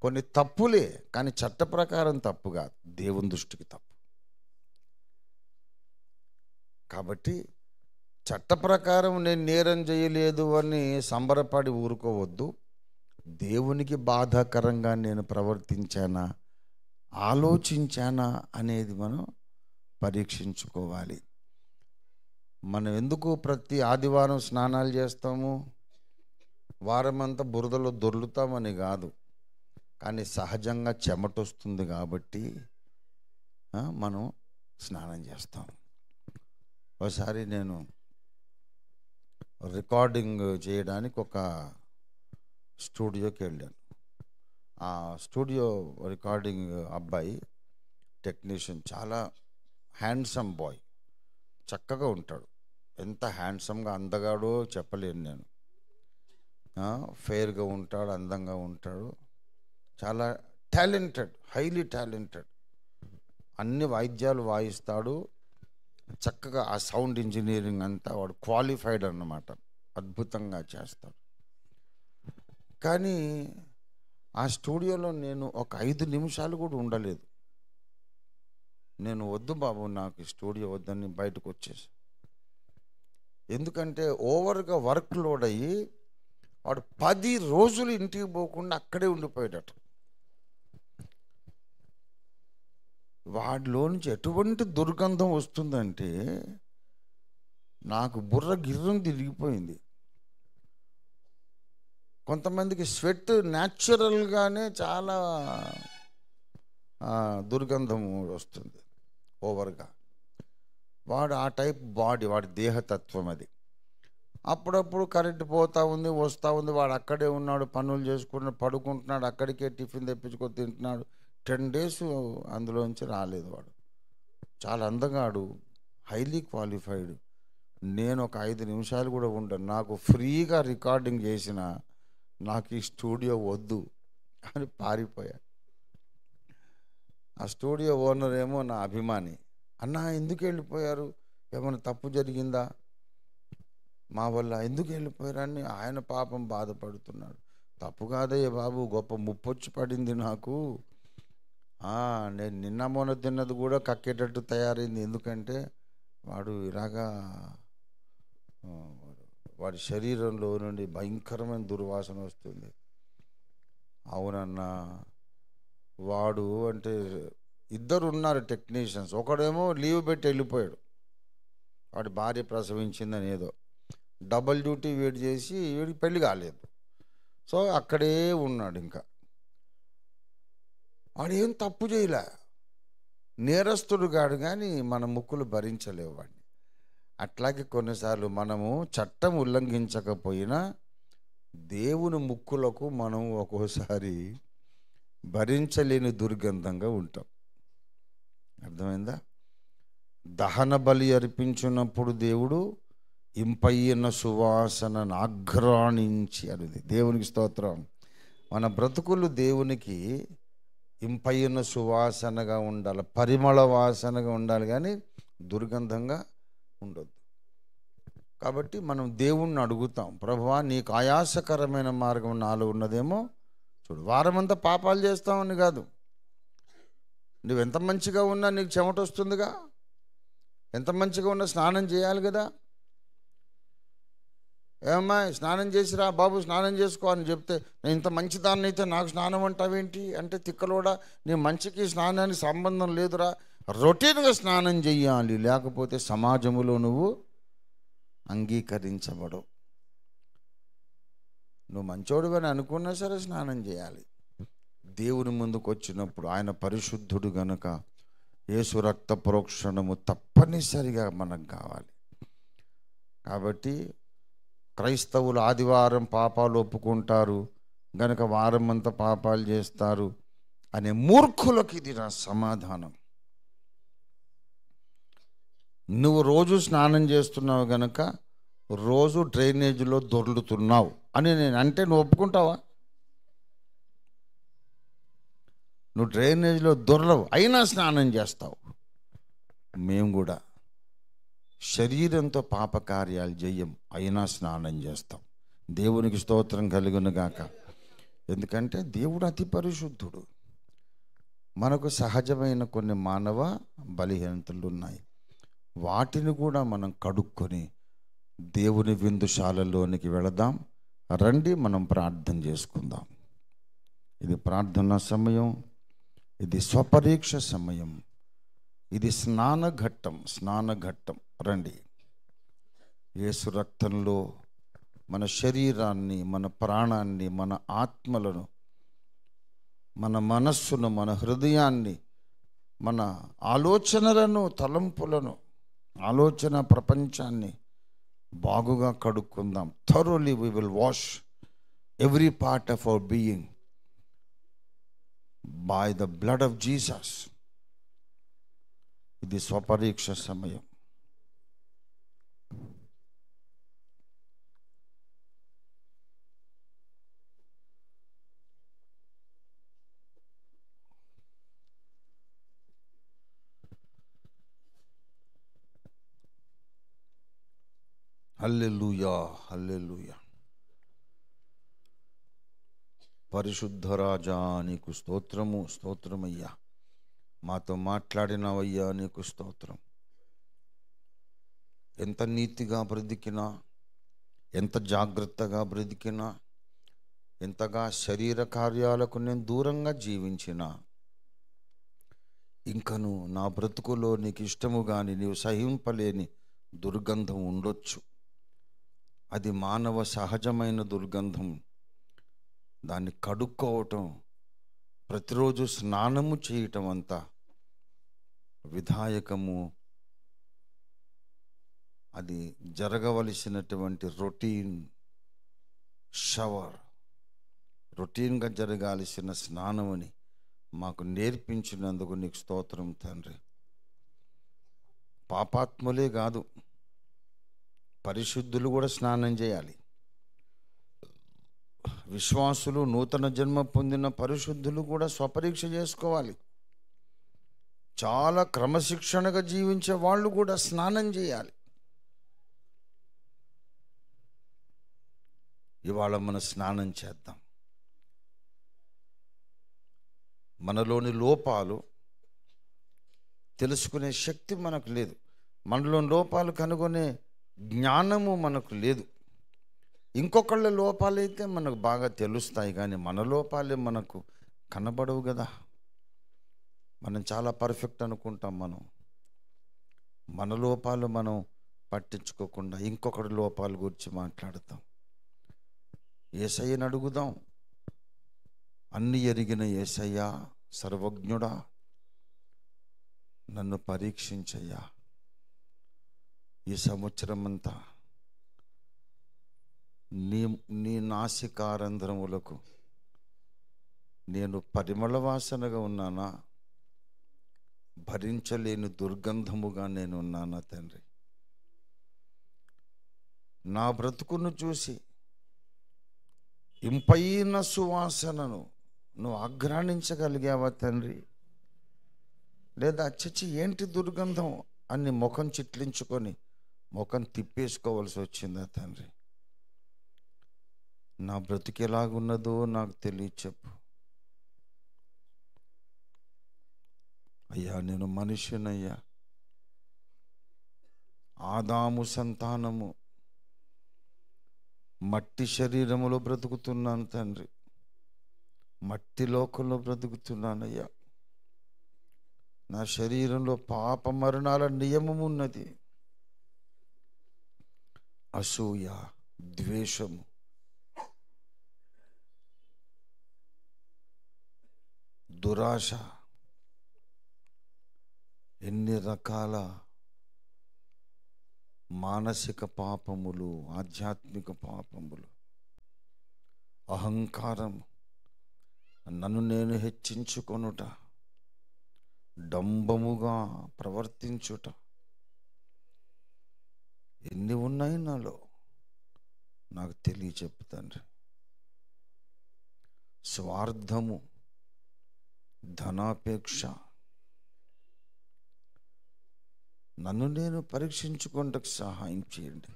కొన్ని తప్పులే, కానీ చట్ట ప్రకారం తప్పు కాదు, దేవుని దృష్టికి తప్పు. కాబట్టి చట్ట ప్రకారం నేను నేరం చేయలేదు అని సంబరపడి ఊరుకోవద్దు. దేవునికి బాధాకరంగా నేను ప్రవర్తించానా, ఆలోచించానా అనేది మనం పరీక్షించుకోవాలి. మనం ఎందుకు ప్రతి ఆదివారం స్నానాలు చేస్తాము? వారమంతా బురదలో దొర్లుతామని కాదు, కానీ సహజంగా చెమట వస్తుంది కాబట్టి మనం స్నానం చేస్తాం. ఒకసారి నేను రికార్డింగ్ చేయడానికి ఒక స్టూడియోకి వెళ్ళాను. ఆ స్టూడియో రికార్డింగ్ అబ్బాయి టెక్నీషియన్ చాలా హ్యాండ్సమ్ బాయ్, చక్కగా ఉంటాడు. ఎంత హ్యాండ్సమ్గా అందగాడో చెప్పలేను నేను. ఫెయిర్గా ఉంటాడు, అందంగా ఉంటాడు, చాలా టాలెంటెడ్, హైలీ టాలెంటెడ్. అన్ని వాయిద్యాలు వాయిస్తాడు చక్కగా. ఆ సౌండ్ ఇంజనీరింగ్ అంతా వాడు క్వాలిఫైడ్ అన్నమాట, అద్భుతంగా చేస్తాడు. కానీ ఆ స్టూడియోలో నేను ఒక 5 నిమిషాలు కూడా ఉండలేదు. నేను వద్దు బాబు, నాకు స్టూడియో వద్దని బయటకు వచ్చేసి. ఎందుకంటే ఓవర్గా వర్క్ లోడ్ అయ్యి వాడు 10 రోజులు ఇంటికి పోకుండా అక్కడే ఉండిపోయాడట. వాడిలో నుంచి ఎటువంటి దుర్గంధం వస్తుందంటే నాకు బుర్ర గిర్రం తిరిగిపోయింది. కొంతమందికి స్వెట్ న్యాచురల్గానే చాలా దుర్గంధం వస్తుంది ఓవర్గా. వాడు ఆ టైప్ బాడీ, వాడి దేహతత్వం అది. అప్పుడప్పుడు కరెంట్ పోతూ ఉంది, వస్తూ ఉంది, వాడు అక్కడే ఉన్నాడు, పనులు చేసుకుంటున్నాడు, పడుకుంటున్నాడు, అక్కడికే టిఫిన్ తెప్పించుకొని తింటున్నాడు. 10 days అందులోంచి రాలేదు వాడు. చాలా అందగాడు, హైలీ క్వాలిఫైడ్. నేను ఒక 5 నిమిషాలు కూడా ఉండను, నాకు ఫ్రీగా రికార్డింగ్ చేసిన నాకు ఈ స్టూడియో వద్దు అని పారిపోయా. ఆ స్టూడియో ఓనర్ ఏమో నా అభిమాని. అన్నా ఎందుకు వెళ్ళిపోయారు, ఏమైనా తప్పు జరిగిందా మా వల్ల, ఎందుకు వెళ్ళిపోయారని ఆయన పాపం బాధపడుతున్నాడు. తప్పు కాదయ్య బాబు, గొప్ప ముప్పొచ్చి పడింది నాకు. నేను నిన్న మొన్న తిన్నది కూడా కక్కేటట్టు తయారైంది. ఎందుకంటే వాడు ఇలాగా వాడి శరీరంలో నుండి భయంకరమైన దుర్వాసన వస్తుంది. అవునన్నా, వాడు అంటే 2 ఉన్నారు టెక్నీషియన్స్. ఒకడేమో లీవ్ పెట్టి వెళ్ళిపోయాడు, వాడి భార్య ప్రసవించిందని ఏదో డబల్ డ్యూటీ వీడు చేసి, వీడికి పెళ్ళి కాలేదు, సో అక్కడే ఉన్నాడు. ఇంకా వాడు ఏం తప్పు చేయలే, నేరస్తుడు కాడు, కానీ మన ముక్కులు భరించలేవు వాడిని. అట్లాగే కొన్నిసార్లు మనము చట్టం ఉల్లంఘించకపోయినా దేవుని ముక్కులకు మనం ఒక్కోసారి భరించలేని దుర్గంధంగా ఉంటాం. అర్థమైందా? దహన బలి అర్పించినప్పుడు దేవుడు ఇంపైన సువాసనను ఆఘ్రాణించి అనేది. దేవునికి స్తోత్రం. మన బ్రతుకులు దేవునికి ఇంపైన సువాసనగా ఉండాలి, పరిమళ వాసనగా ఉండాలి, కానీ దుర్గంధంగా ఉండొద్దు. కాబట్టి మనం దేవుణ్ణి అడుగుతాం, ప్రభువా నీకు ఆయాసకరమైన మార్గం నాలో ఉన్నదేమో చూడు. వారమంతా పాపాలు చేస్తామని కాదు, నువ్వు ఎంత మంచిగా ఉన్నా నీకు చెమట వస్తుందిగా, ఎంత మంచిగా ఉన్నా స్నానం చేయాలి కదా. ఏమమ్మా స్నానం చేసిరా బాబు, స్నానం చేసుకో అని చెప్తే, నేను ఇంత మంచిదాన్ని అయితే నాకు స్నానం అంటావేంటి అంటే, తిక్కలోడా, నీ మంచికి స్నానానికి సంబంధం లేదురా, రొటీన్గా స్నానం చెయ్యాలి, లేకపోతే సమాజంలో నువ్వు అంగీకరించబడవు. నువ్వు మంచోడు అని అనుకున్నా సరే స్నానం చేయాలి. దేవుని ముందుకు వచ్చినప్పుడు ఆయన పరిశుద్ధుడు గనుక యేసు రక్త ప్రోక్షణము తప్పనిసరిగా మనకు కావాలి. కాబట్టి క్రైస్తవులు ఆదివారం పాపాలు ఒప్పుకుంటారు గనుక వారం అంతా పాపాలు చేస్తారు అనే మూర్ఖులకు ఇది నా సమాధానం. నువ్వు రోజు స్నానం చేస్తున్నావు గనక రోజు డ్రైనేజీలో దొర్లుతున్నావు అని నేను అంటే నువ్వు ఒప్పుకుంటావా? నువ్వు డ్రైనేజీలో దొర్లవు, అయినా స్నానం చేస్తావు. మేము కూడా శరీరంతో పాపకార్యాలు చెయ్యం, అయినా స్నానం చేస్తాం. దేవునికి స్తోత్రం కలుగును గాక. ఎందుకంటే దేవుడు అతి పరిశుద్ధుడు. మనకు సహజమైన కొన్ని మానవ బలహీనతలు ఉన్నాయి, వాటిని కూడా మనం కడుక్కొని దేవుని విందుశాలలోనికి వెళదాం. రండి, మనం ప్రార్థన చేసుకుందాం. ఇది ప్రార్థనా సమయం, ఇది స్వపరీక్ష సమయం, ఇది స్నానఘట్టం. రండి, యేసు రక్తంలో మన శరీరాన్ని, మన ప్రాణాన్ని, మన ఆత్మలను, మన మనస్సును, మన హృదయాన్ని, మన ఆలోచనలను, తలంపులను, ఆలోచన ప్రపంచాన్ని బాగుగా కడుక్కుందాం. Thoroughly we will wash every part of our being by the blood of Jesus. ఇది స్వపరీక్ష సమయం. హల్లెలూయా, హల్లెలూయా. పరిశుద్ధ రాజా నీకు స్తోత్రము, స్తోత్రమయ్యా. మాతో మాట్లాడినవయ్యా, నీకు స్తోత్రం. ఎంత నీతిగా బ్రతికినా, ఎంత జాగ్రత్తగా బ్రతికినా, ఎంతగా శరీర కార్యాలకు నేను దూరంగా జీవించినా, ఇంకను నా బ్రతుకులో నీకు ఇష్టము కానీ నీవు సహింపలేని దుర్గంధం ఉండొచ్చు. అది మానవ సహజమైన దుర్గంధం. దాన్ని కడుక్కోవటం, ప్రతిరోజు స్నానము చేయటం అంతా విధాయకము. అది జరగవలసినటువంటి రొటీన్ షవర్, రొటీన్గా జరగాల్సిన స్నానమని మాకు నేర్పించినందుకు నీకు స్తోత్రం తండ్రి. పాపాత్ములే కాదు, పరిశుద్ధులు కూడా స్నానం చేయాలి. విశ్వాసులు, నూతన జన్మ పొందిన పరిశుద్ధులు కూడా స్వపరీక్ష చేసుకోవాలి. చాలా క్రమశిక్షణగా జీవించే వాళ్ళు కూడా స్నానం చేయాలి. ఇవాళ మనం స్నానం చేద్దాం. మనలోని లోపాలు తెలుసుకునే శక్తి మనకు లేదు, మనలోని లోపాలు కనుగొనే జ్ఞానము మనకు లేదు. ఇంకొకళ్ళ లోపాలైతే మనకు బాగా తెలుస్తాయి, కానీ మన లోపాలే మనకు కనబడవు కదా. మనం చాలా పర్ఫెక్ట్ అనుకుంటాం. మన లోపాలు మనం పట్టించుకోకుండా ఇంకొకటి లోపాల గురించి మాట్లాడతాం. యేసయ్యని అడుగుదాం. అన్ని ఎరిగిన యేసయ్యా, సర్వజ్ఞుడా, నన్ను పరీక్షించయ్యా. ఈ సంవత్సరం అంతా నీ నాసికారంధ్రములకు నేను పరిమళ వాసనగా ఉన్నానా, భరించలేని దుర్గంధముగా నేను ఉన్నానా తండ్రి? నా బ్రతుకును చూసి ఇంపైన సువాసనను నువ్వు ఆఘ్రాణించగలిగావా తండ్రి? లేదా చచ్చి ఏంటి దుర్గంధం అని ముఖం చిట్లించుకొని ముఖం తిప్పేసుకోవాల్సి వచ్చిందా తండ్రి? నా బ్రతుకు ఎలాగున్నదో నాకు తెలియచెప్పు అయ్యా. నేను మనిషినయ్యా, ఆదాము సంతానము, మట్టి శరీరములో బ్రతుకుతున్నాను తండ్రి, మట్టి లోకంలో బ్రతుకుతున్నానయ్యా. నా శరీరంలో పాప మరణాల నియమము ఉన్నది. అసూయ, ద్వేషము, దురాశ, ఎన్ని రకాల మానసిక పాపములు, ఆధ్యాత్మిక పాపములు, అహంకారం, నన్ను నేను హెచ్చించుకొనుట, డంబముగా ప్రవర్తించుట, ఎన్ని ఉన్నాయి నాలో నాకు తెలియచెప్పు తండ్రి. స్వార్థము, ధనాపేక్ష, నన్ను నేను పరీక్షించుకోవడానికి సహాయం చేయండి.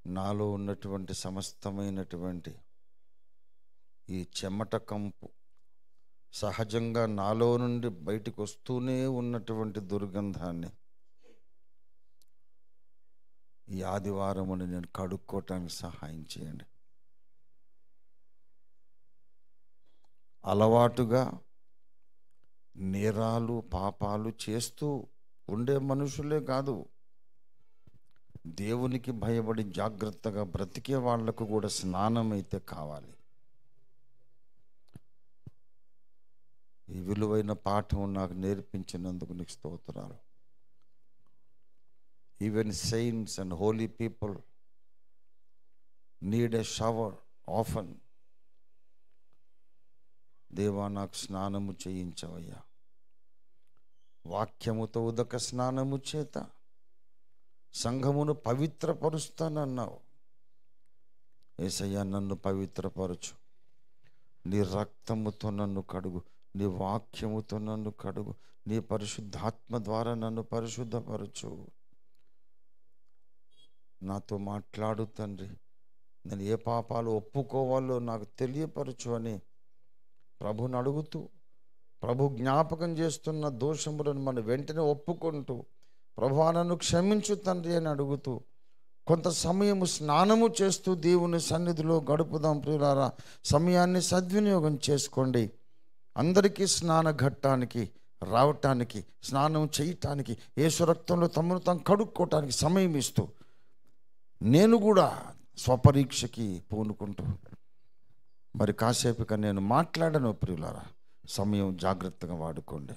నాలో ఉన్నటువంటి సమస్తమైనటువంటి ఈ చెమట కంపు, సహజంగా నాలో నుండి బయటికి వస్తూనే ఉన్నటువంటి దుర్గంధాన్ని ఈ ఆదివారముని నేను కడుక్కోవటానికి సహాయం చేయండి. అలవాటుగా నేరాలు, పాపాలు చేస్తూ ఉండే మనుషులే కాదు, దేవునికి భయపడి జాగ్రత్తగా బ్రతికే వాళ్లకు కూడా స్నానం అయితే కావాలి. ఈ విలువైన పాఠం నాకు నేర్పించినందుకు నీకు స్తోత్రాలు. Even saints and holy people need a shower often. దేవా, నాకు స్నానము చేయించవయ్యా. వాక్యముతో ఉదక స్నానము చేత సంఘమును పవిత్రపరుస్తానన్నావు. యేసయ్యా, నన్ను పవిత్రపరచు. నీ రక్తముతో నన్ను కడుగు, నీ వాక్యముతో నన్ను కడుగు, నీ పరిశుద్ధాత్మ ద్వారా నన్ను పరిశుద్ధపరచు. నాతో మాట్లాడు తండ్రి. నేను ఏ పాపాలు ఒప్పుకోవాలో నాకు తెలియపరచు అని ప్రభుని అడుగుతూ, ప్రభు జ్ఞాపకం చేస్తున్న దోషములను మనం వెంటనే ఒప్పుకుంటూ, ప్రభువా నన్ను క్షమించు తండ్రి అని అడుగుతూ కొంత సమయము స్నానము చేస్తూ దేవుని సన్నిధిలో గడుపుదాం. ప్రియులారా, సమయాన్ని సద్వినియోగం చేసుకోండి. అందరికీ స్నాన ఘట్టానికి రావటానికి, స్నానం చేయటానికి, యేసు రక్తంలో తమను తాము కడుక్కోవటానికి సమయం ఇస్తూ నేను కూడా స్వపరీక్షకి పూనుకుంటూ మరి కాసేపుగా నేను మాట్లాడను. ప్రియులారా, సమయం జాగ్రత్తగా వాడుకోండి.